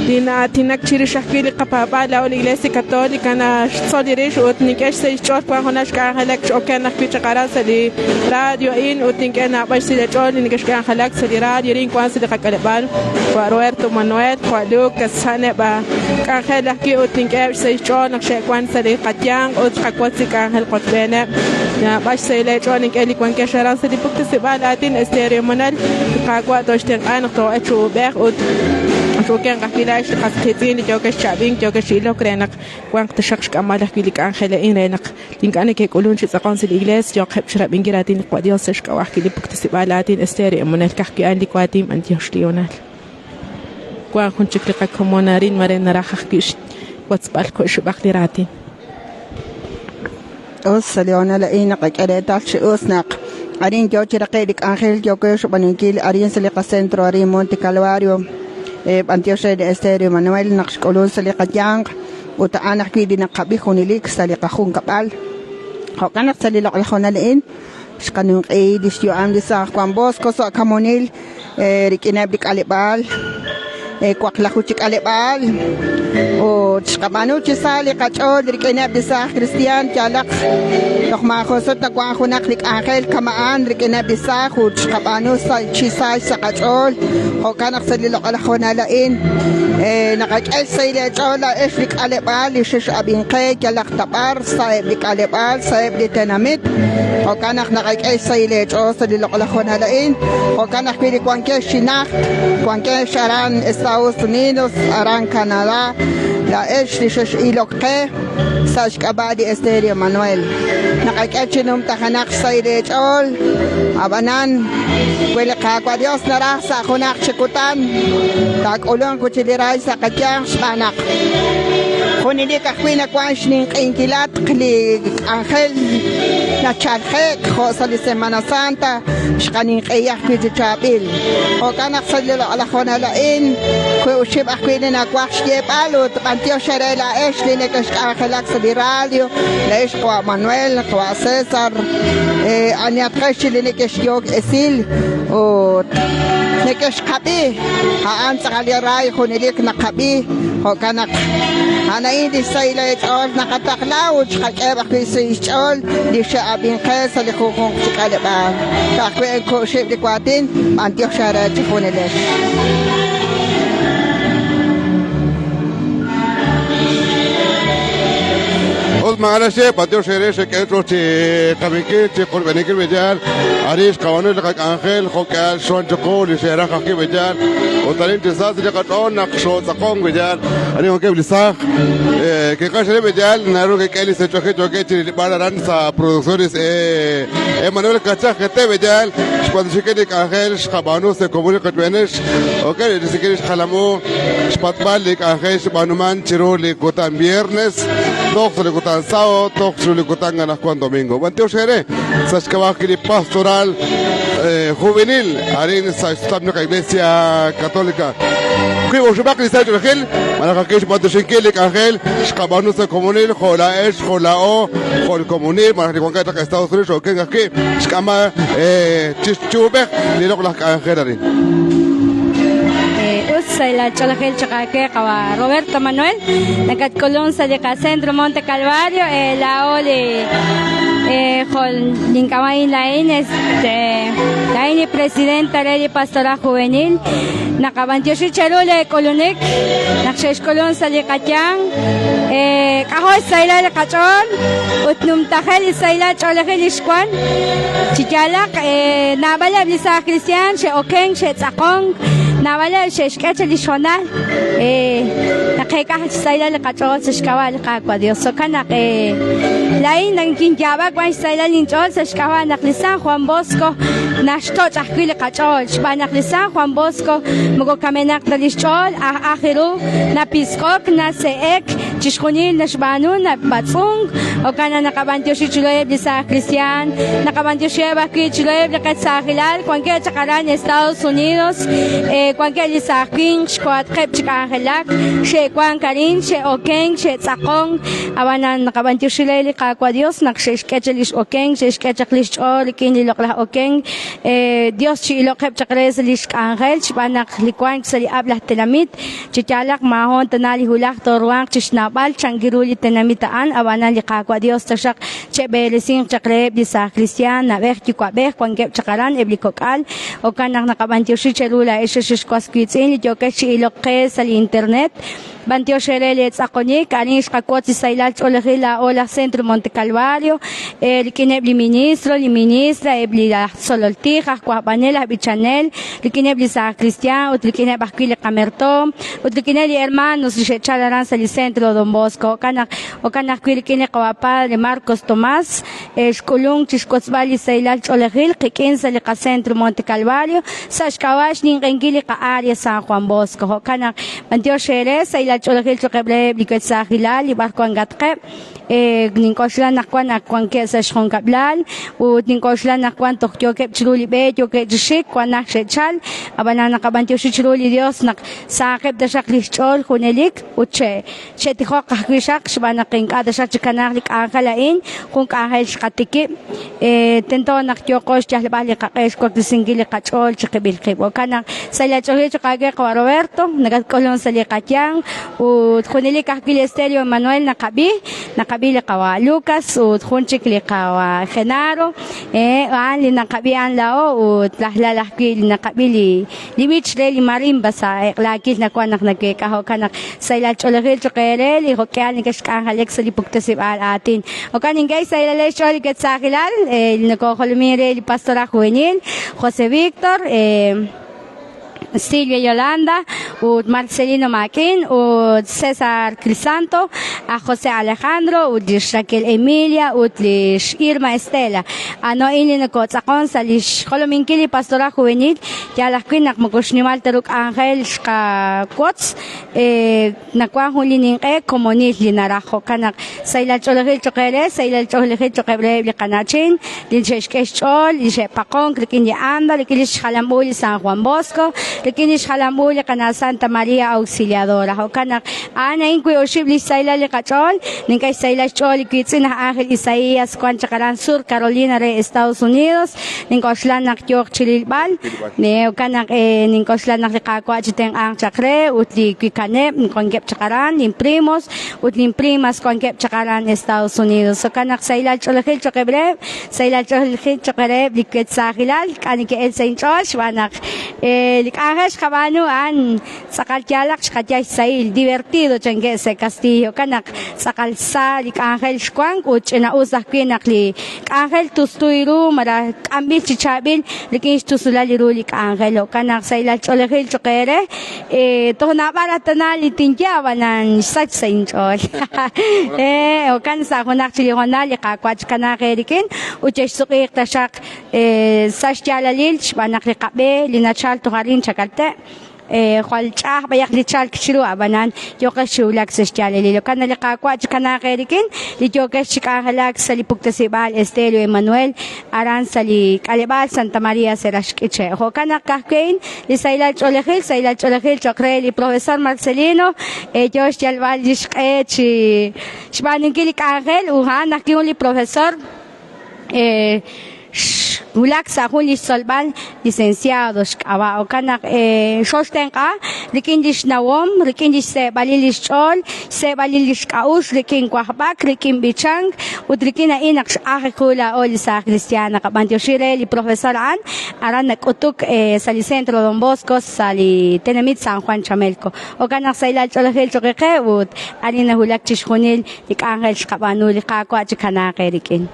[SPEAKER 14] دينا تينك تشيري شحكي لي قبابا لا الإغليسي كاثوليك أنا صلي ريش وتنكاش سيشور هناش كاهلك أوكي نحكي تقارا سلي راديو إن وتنك أنا باش سلي جول نكاش كاهلك سلي راديو رين كوان سلي قلبان ورويرتو مانويل ولوك كسانة با كاهلك كي وتنكاش سيشور نكشة كوان سلي قتيان وتحكوت سلي كاهل قطبنا يا باش سلي جول نكالي كوان كشران سلي بكت سبالاتين استيريو منال كاقوا دوشتن أنا تو أشوف بيخ شو كان قحكي لاش قصتين جوكش شعبين جوكش يلو كرينق وان تشخش كمالك كيلك عن خلائين رينق لينك أنا كي يقولون شيء سقانس الإجلاس جو خب شرب إنجراتين قواديوس شك وحكي لي بكتسبالاتين استري من الكحكي عندي قواتيم أنت يشليونال وان كنت شكلك كمونارين مرين راح أحكيش واتسبالكو شو بخليراتين
[SPEAKER 15] أوس ليونا لإنك أريتاش أوسناق أرين جو ترقيلك أنخيل جو كيش بنيكيل أرين سلقة سنترو أرين مونتي كالواريو Antioche Estéreo Manuel naqxk'ulun saliqayanq uta'anaj kidi naqabi junilik saliqajun kab'al joq'anaq saliloq'lajonal'in xqanunq'iy dixyu'am disaj Juan Bosco so akamonil rik'ineb rik'alib'al kuaqlaju chik'alib'al o chqab'anu chisali qach'ol rik'ineb disaj Cristian chalaq toqmajosot nakuanjunaq rik'anjel kama'an rik'ineb disaj u chqab'anu chisay sa qach'ol jokanaq saliloq'lajonala'in naqak'el saylech'ol la'ex rik'alib'al ixex abinqey chalaq tab'ar sa'eb rik'alib'al sa'eb ritenamit jokanaq naqak'el saylech'ol saliloq'lajonala'in jokanaq pirikuankex xinaj kuankex aran Estados Unidos, aran Canadá, la ixex ilok'qej sa xk'ab'a' Estéreo Manuel naqak'echinum tajanaq saylech'ol abanan wiliqakua Dios naraj sa junaq chikutan tak'ulun kuchiliray sa qatyaj xb'anaq junilik ajwi nakuan xninq'inkilat qli Ángel nachaljeek jo sali Semana Santa xqaninq'iyaj kwichichapil jokanaq saliloq'lajonala'in kwi uxib ajwi ninakuaj xyeb'al u t'b'antiox xere la'ex linekex k'anjelak sali radio la'ex qwa Manuel qwa César aniatqex linekex yok esil u nekex qabi ja'an tz'aqaliray junilik naqabi jokanaq Anain di saylech'ol naqataqlaw chqak'eb ajwi saych'ol dixe abinqej salijujun chik'alib'al tajwi ku'xib rikwatin b'antiox xere chijunilex
[SPEAKER 12] Os magarashe patio shereshe que otro che tabike che por venir que bejal arish kawano le Ángel jokal shon choko le shera khaki bejal o talent sas le qaton naqsho taqong bejal ani hoke blisa que kashere bejal naru que kali se choque che para ran sa productores Manuel Cacha te bejal cuando se quede Ángel khabano se komune qatwenesh okay se quede khalamo spatbal le Ángel banuman chiro le kotan viernes tox le kotan sábado, tox le kotan ganas Juan domingo. Banteo xere, sashkabakili pastoral juvenil, arin sa estabna iglesia católica. Kuibo shubakli sa Ángel, manakakish bantoshinkele Ángel, shkabanu sa comunil, jola es, jola o, jol comunil, manakikuanka ta Estados Unidos, o kenga ki, shkama chichubek, lilok la Ángel arin.
[SPEAKER 16] Sayla Cholajel Chacaque, Roberto Manuel, Nacat Colón, Salica Centro, Monte Calvario, la Ole, Lincamain Lain, Lain, presidenta de Pastoral Juvenil, Nacabantioshi Charole, Colonek, Nachesh Colón, Salica Chan, Cajo Sayla Cachón, Utnum Tajel, Sayla Cholajel Ishquan, Chichalak, Nabala Blisa Cristian, She Oken, She Tzakong, Navala sheshkach lishonal naqeka sayla liqachol seshkawa liqaqwa Dios kana lain nankin jaba kwan sayla linchol seshkawa naqlisan Juan Bosco nashto chaqwi liqachol shba naqlisan Juan Bosco mugo kamenaq dalishchol akhiru na piskok na seek chishkunil nashbanu na batsung o kana naqabantioshi chuloyeb lisa Cristian naqabantioshi bakwi chuloyeb liqatsahilal kwanke chaqaran Estados Unidos cualquier lisaqin squad qeb chikangelak she kwan karin she oken she tzaqon abanan naqabantioshileli qaqwa Dios naqsheshkechelish oken sheshkechlish ol kin liloqla oken Dios chi loqeb chaqres lish angel shbanak likwan sali ablah telamit chichalak mahon tanali hulak torwang chishnabal changiruli tenamitaan abanan liqaqwa Dios tashaq chebelesin chaqreb lisa Cristian nabeh chikwabeh kwan qeb chaqaran eblikokal o kanak naqabantioshi chelula Kwasquitzin, yo que chiloques al internet, Bantio Xerele Tzakoni, Kanish Kakoti Sailach Olegila Ola Centro Monte Calvario, el Kinebli Ministro, el Ministra, Ebli Sololtija, Cuapanela, Bichanel, el Kinebli Sa Cristian, el Kineb Aquile Camertom, el Kinebli Hermanos, el Chalaran el Centro Don Bosco, o Canaquil Kine Coapal, Marcos Tomás, el Kulung, Chiscotzbali Sailach Olegil, que 15 el Centro Monte Calvario, Sashkawash, Ningengili Área San Juan Bosco, Canac, Bantio Xerele, sayla cholagil chokebre liket sahilal ibarkon gatqe ninkoshlan nakwan kesa shon kablal u ninkoshlan nakwan tokyo ke chuli be yo ke shik kwan nak shechal abanana kabantyo shichuli Dios nak sakep da shaklich chol kunelik u che tikho kahwishak shbana qinka da shak kanalik angalain kun kahel shkatiki tento nak yokosh jahlbali qaqish ko singili qachol chiqibil qibo kana sayla cholagil chokage kwa Roberto nagatkolon sali qatyang u kunelik kahkil Estéreo Manuel nakabili kawa Lucas u tkhunchik li kawa Genaro an li nakabian lao u tlahlalaski li nakabili limich li marimba sa lakis na kwa naknagkaho kanak sayla cholagil chokere li hokyan nikashkan halek sa lipugtasib atin o kanin guys sayla le chol ket sakilal nakokolumire li pastora juvenil José Víctor Silvia Yolanda, Marcelino Maquin, César Crisanto, a José Alejandro, Raquel Emilia, Irma Estela. Ano ini nakotsakon sa Colominkili Pastora Juvenil, ya la kinak makushnimal teruk Angel ka kots, nakwa hulinin komunit linarajo kanak sayla cholagil chokere, sayla cholagil chokebre kanachin, dilshkesh chol, dilshe pakon, klikin ya anda, likilish halambuli San Juan Bosco, Kinish halambuya kana Santa Maria Auxiliadora ho kana ana inkuy oshibli sayla le kachol ninkay sayla chol kitsin Ángel Isaías kwan chakaran Sur Carolina re Estados Unidos ninkoshlan nakyok chililbal ne kana ninkoshlan nakakwa chiteng ang chakre utli kikane ninkongep chakaran imprimos utli imprimas kongep chakaran Estados Unidos so kana sayla cholagil chokebre sayla cholagil chokere liket sakilal kanike el Saint George wanak Ángel Cabano an sakal tialak skatya sail divertido chenge se Castillo kanak sakal sa lik Ángel Shkwang uch na usah kinak li Ángel tustuiru mara ambil chichabil likin tusulaliru lik Ángel kanak sailal cholagil chokere to na para tanali tinjawa nan sat Saint George o kan sa konak chili honali kakwach kanak erikin uch sukik tashak sashtialalil shbanak likabe linachal tuharin chakalte خالچه باید لیچال کشیرو آبانان یوکش شولک سشتیاله لیلو کانال قاقوا چکنا غیرکن لیجوکش چکاهلاک سلی پوکتسیبال استریو ایمانوئل آران سلی کالیبال سانتا ماریا سراشکیچه هو کانا کاهکین لیسایلال چولخیل چکره لی پروفسور مارسلینو جوش جلوال جشقه چی شبانینگی لی کاهل و ها نکیون لی پروفسور Ulak sa huli solban licenciados kawa o kanak shosten ka likindish nawom likindish se balilish chol se balilish kaus likin kwahbak likin bichang udrikina inak akikula o sa Cristiana kabantyo shire li profesor an aran nakutuk sa li Centro Don Bosco sa li Tenemit San Juan Chamelco o kanak sa ilal cholahil chokeke ud alina hulak chishkunil lik Ángel kabanu likakwa chikanake likin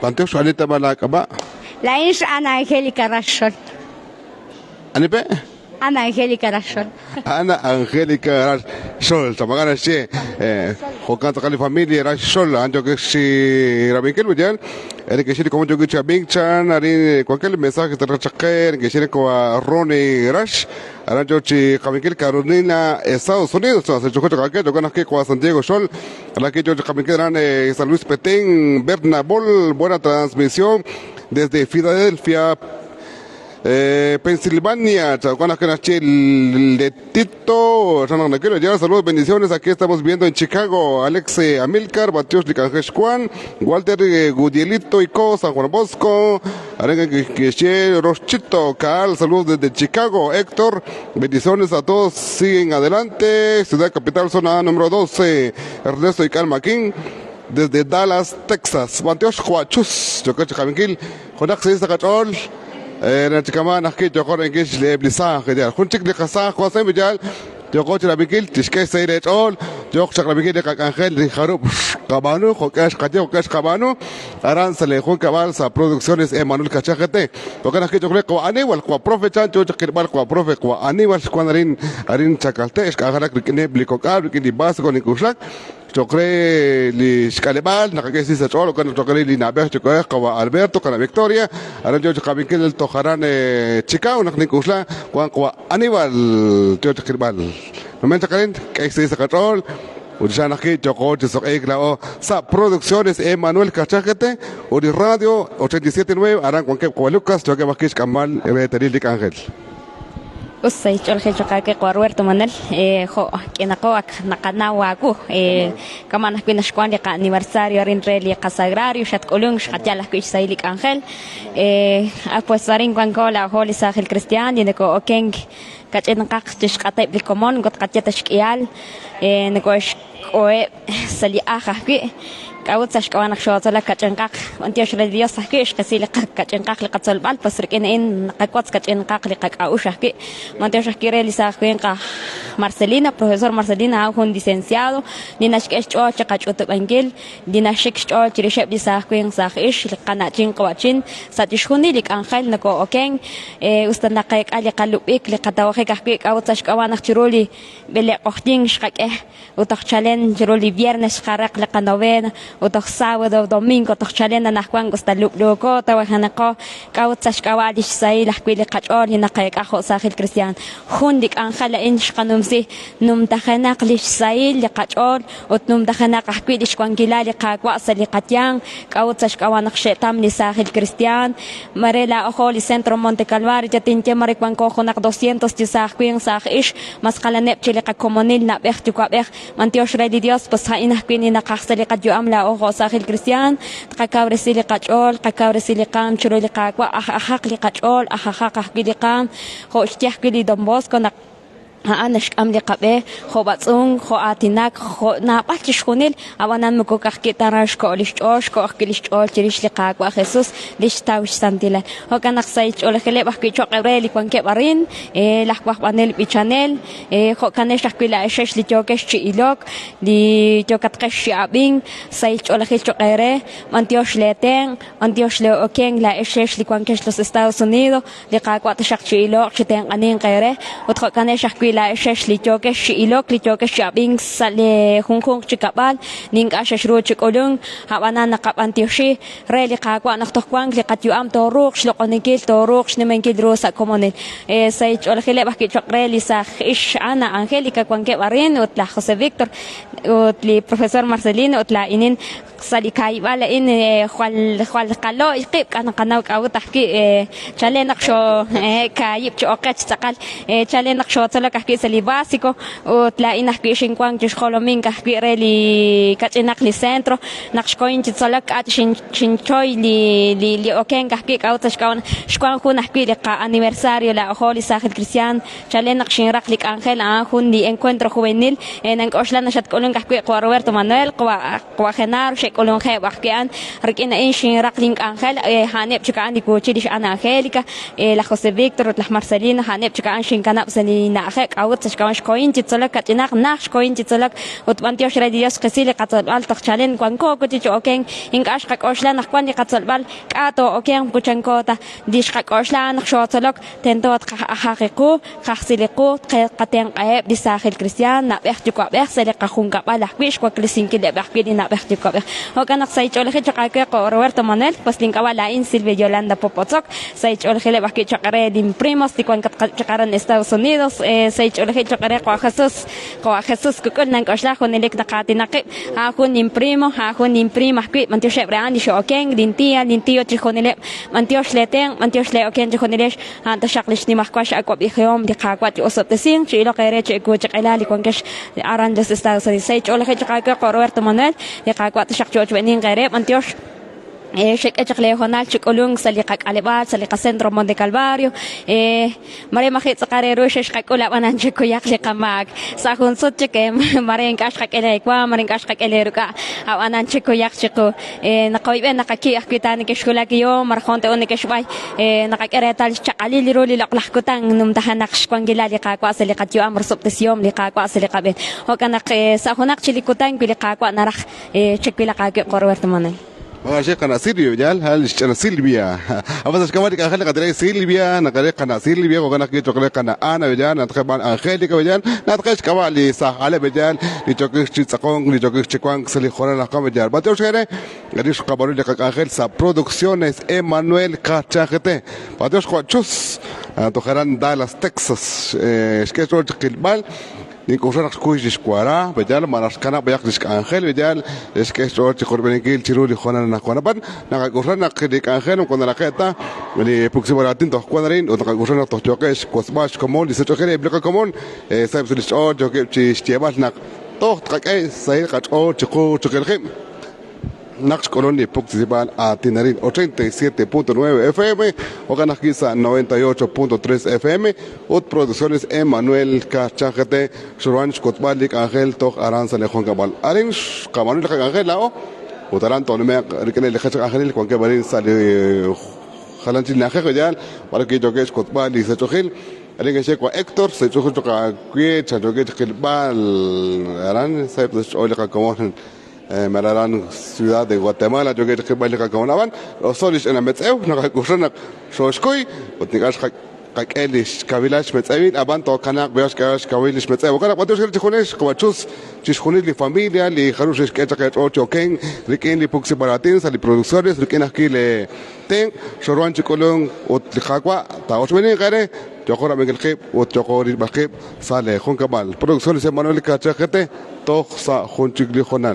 [SPEAKER 12] Panteo Shalita Balakaba.
[SPEAKER 16] La inch Ana Angélica Rashon.
[SPEAKER 12] Anipe?
[SPEAKER 16] Ana Angélica Rashon.
[SPEAKER 12] Ana Angélica Rashon. Tamagana si Jokan Takali familia Rashon. Anjo que si Rabinkel Mujal. El que si como yo que Chan, ari cualquier mensaje te rachaker, que si como Ronnie Rash. Anjo si Rabinkel Carolina Estados Unidos. Se chocó que yo ganas que con San Diego Sol. La que yo Rabinkel San Luis Petén, Bernabol, buena transmisión desde Filadelfia. Pensilvania, Chacuanas Canachel de Tito, saludos, bendiciones. Aquí estamos viendo en Chicago, Alex Amilcar, Batios Licanjesh Juan, Walter Gudielito y San Juan Bosco, Arenga Queche, Rochito, Cal, saludos desde Chicago, Héctor, bendiciones a todos, siguen adelante. Ciudad Capital, zona número 12, Ernesto y Calma King. Desde Dallas, Texas, Batios Huachus, Chocache Javinquil, Jonax Istacachol. كمان حكيت يقول إنجيش لإبليسان خدير خنشك لقصان خواسين بجال يقول ترى بيكيل تشكي سيرة أول يقول شغل بيكيل كان خيل خروب قبانو خوكاش قديم خوكاش قبانو أران سليخون كمان سا برودكسيونز إيمانويل كاشخته وكان حكيت يقول قواني والقوا بروفيتان جو تكربال قوا بروفي قواني والشكوان أرين شكلته إيش كأخلاق بيكني بليكوكار بيكني باس كوني كوشلك Chocre li Scalebal, Nakagesi Sacholo, con Chocre li Naber, Chocoa, Alberto, con la Victoria, Aranjo Chabikel, Tojaran, Chicago, Naknikusla, Juan Aníbal, Chochakibal. momento calen que se dice control ودشان أخي جوكوج سوقيك لا سا producciones Emanuel Cachajete ودي radio 87.9 أران كون كيف كوالوكاس جوكي بكيش كمال ريتري لك أنجل
[SPEAKER 17] Usai chol he chokake kwa Roberto Manuel ho kinako ak nakanawa ko kamana pinashkuan ka aniversario rin reli kasagrario shat kolung shatya ko isailik Angel pues saring kwan ko la holi sa Angel Cristian dineko okeng kachen kaktish katay bikomon got katya tashkial neko oe sali aha ki كاوت ساشكوانا خشوات لك كأنقاق أنتي أشرد دياس حكيش كسي لك كأنقاق لقتصل بال بس ركين إن قاقوت كأنقاق لك أوش حكي ما أنتي أشكي ريلي ساخين قا مارسيلينا بروفيسور مارسيلينا هون licenciado ديناش كأش أو تقاش أتوب إنجيل ديناش كأش أو تريشب دي ساخين ساخيش لقناتين قواتين ساتشخوني لك أنخيل نكو أوكين استنقاق على قلب إك لقطاوخك حكي كاوت ساشكوانا خشرولي بلي أختين شقة وتخشلين جرولي viernes خارق لقنوين وتخ sábado domingo تخشلنا نحكوان قستلوب لوكو توهنقو كاوت ساشكواليش ساي لحكويلي قاجول ينقايق أخو ساخي الكريستيان خوندك أنخلا إنش قنومسي نم تخناق ليش ساي لقاجول وتنم تخناق حكويليش كوانجيلالي قاقواص لقاتيان كاوت ساشكوان خشيتام لساخي الكريستيان مريلا أخو لسنترو مونتي كالواري جاتينتي مريكوان كوخو نق 200 تساخكوين ساخيش مسقلا نبتي لقا كومونيل نابخ تقابخ منتيوش ريدي ديوس بس هاي نحكويني نقاخس لقا جو أملا أخو ساخي الكريستيان تقاكاورسي لقاجول قاكاورسي لقام شرو لقاقوا أخاق لقاجول أخاق أحكي لقام خو اشتيحكي لي دنبوسكو أنا شكام لقبه خو باتسون خو آتيناك خو ناباتش خونيل أوانا مكو كحكي تراش كو ليش كو أحكي ليش تريش لقاك وخصوص ليش تاوش سانتيلا هو كان أخسايش أول خلي بحكي شو قبري كون كبرين لحق بانيل بيشانيل خو كانش أحكي لا إيش لي توكش شيلوك لي توكتقش شعبين سايش أول خلي شو قبري منتيوش لاتين منتيوش لو أوكين لا إيش لي كون كش لوس إستاوس أونيدو لقاك واتشق شيلوك شتين قنين قبري وتخو كانش أحكي لا إيش ليتوكش شيلوك ليتوكش شعبين سال هونغ شكابال نينك أشش رو شكولون هوانا نقاب أنتيوشي ريلي قاقوا نختقوان لقد يوم توروخش لقنكيل توروخش نمنكيل روسا كومونيل سايج ولا خلي بحكي شقريلي ساخ إيش أنا أنجيليكا كوان كبارين وتلا خوسي فيكتور وتلي بروفيسور مارسيلينو وتلا إنين سالي كاي ولا إن خوال قلو يقيب كان قناوك أو تحكي شالي نقشو كايب شو أوقات تقال شالي نقشو تلك حكي سالي باسيكو وتلاقي نحكي شينكوان تشخولو مين كحكي ريلي كاتشيناك لي سنترو نقشكوين تتصلك شينشوي لي أوكين كحكي أو تشكوان شكوان خو نحكي لقا أنيفرساريو لا أخولي ساخد كريستيان شالي نقشين راق لك أنخيل خون دي انكونترو خوينيل ننقوش لنا شاد كولون كحكي قوا روبرتو مانويل قوا خنار كلهم خيب أحكيان ركينا إيش رقلينك أنخل هانب شكا عندي كوتشيش أنا أخيلك لخوسي فيكتور وتلح مارسيلين هانب شكا عندي كناب سني نأخك أو تشكاش كوين تتصلك كتناق ناش كوين تتصلك وتبنتيوش ردي يس قصيلة قتل بال تخشالين كوانكو كتيش أوكين إنك أشقك أوشلا نخواني قتل بال كاتو أوكين كوتشنكوتا ديشقك أوشلا نخشوتلك تنتوت حقيقو خاصيلقو قتين قيب بساخل كريستيان نبختكو بخسلك خونك بالحكيش وكلسين كده بحكي نبختكو هو كان سايج أول خير شقاقة روبرتو مانويل بس لينك أولا إن سيلفيا يولاندا بوبوتوك سايج أول خير بحكي شقرة دين بريموس تكون شقرة إستاوس أونيدوس سايج أول خير شقرة قواخصوص كلنا نكشلا خون لك نقاطي نقي هاخون دين بريمو هاخون دين بريم حكي منتيو شبر عندي شو أوكين دين تيو تخون لك منتيو شلتين منتيو شلا أوكين تخون ليش هانت شقلش نمحكواش أقوى بخيوم دي قاقوات أصب تسين شيء لو غيره شيء كوج قلالي كون كش أراندس إستاوس سايج أول خير شقاقة روبرتو مانويل دي قاقوات شق وين غيره منتيوش شك أشغله هنال شكلون سليقك على بعض سليق سنترو مونتي كالفاريو مري ما خيط سقاري روش شقك ولا أنا نشكو يخلق معك ساخون صوت شكيم مري إنكاشقك إليك ومري إنكاشقك إلي ركع أو أنا نشكو يخشقو نقوي بين نقكي أحكي تاني كشكولك يوم مرخون توني كشوي نقكري تال شقالي لرولي لقلح كتان نمتحن نقش كونجلا لقاك واسليقت يوم مرصوب تسيوم لقاك واسليق بين هو كان ساخونك شلي كتان بلقاك ونرخ شكبي لقاك قروة ماني
[SPEAKER 12] شيء قناة سيلبيا جال هل أنا سيلبيا أبغى كمان كأخلي قدري سيلبيا نقدر قناة سيلبيا وقنا كي تقول قناة أنا بجان نتخبان أخلي كبجان نتخش كمان لي صح على بجان لتوكش تسقون لتوكش تكوان سلي خورنا نقام بجان بتوش كده قديش قبلوا لك أخل سا producciones Emanuel Cachajete بتوش قوتشوس تخران دالاس تكساس إيش كده تقول بال Ninkusanak kuis kuara, bejal maraskana bayak disk Angel, bejal es que esto chikorbenekil chiruli Juana nakuanapan, nakakusanak dik Angel cuando la keta, ni puxibaratin to kuanarin, o nakakusanak to chokes kosbash komon, dice chokere bleka komon, sabes disk o choke chistiabas nak to kakai sai kacho choko chokelhem. Nax Coloni Puxibal a Tinarin 87.9 FM o Ganaquiza 98.3 FM o Producciones Emanuel Cachajete Suranch Kotbalik Ángel Toj Aranza Lejon Cabal Arinch Camarón Ángel Lao o Taranto me Riquel Lejacha Ángel con que Barin sale Jalanchil Najel para que yo que es Kotbal y Sechogil Alguien que Héctor se choca que Chajoquet Gilbal Aran Saib Oileca Comón Mararan ciudad de Guatemala yo que baila como naban los solis en Metzeu no recursan Shoshkoi o tengas kakelish kavilash Metzevin abanto kanak veas kavilash Metzeu kana cuántos que chijones como chus chijones de familia li jarush que que ocho ken riquen li puxibaratin sali productores riquen aquí le ten shorwan chicolón o tlijaqua ta osmeni gare Chokora Miguel Kip o Chokori Bakip sale Juan Cabal producciones Emanuel Cachajete Toxa Junchigli Jonal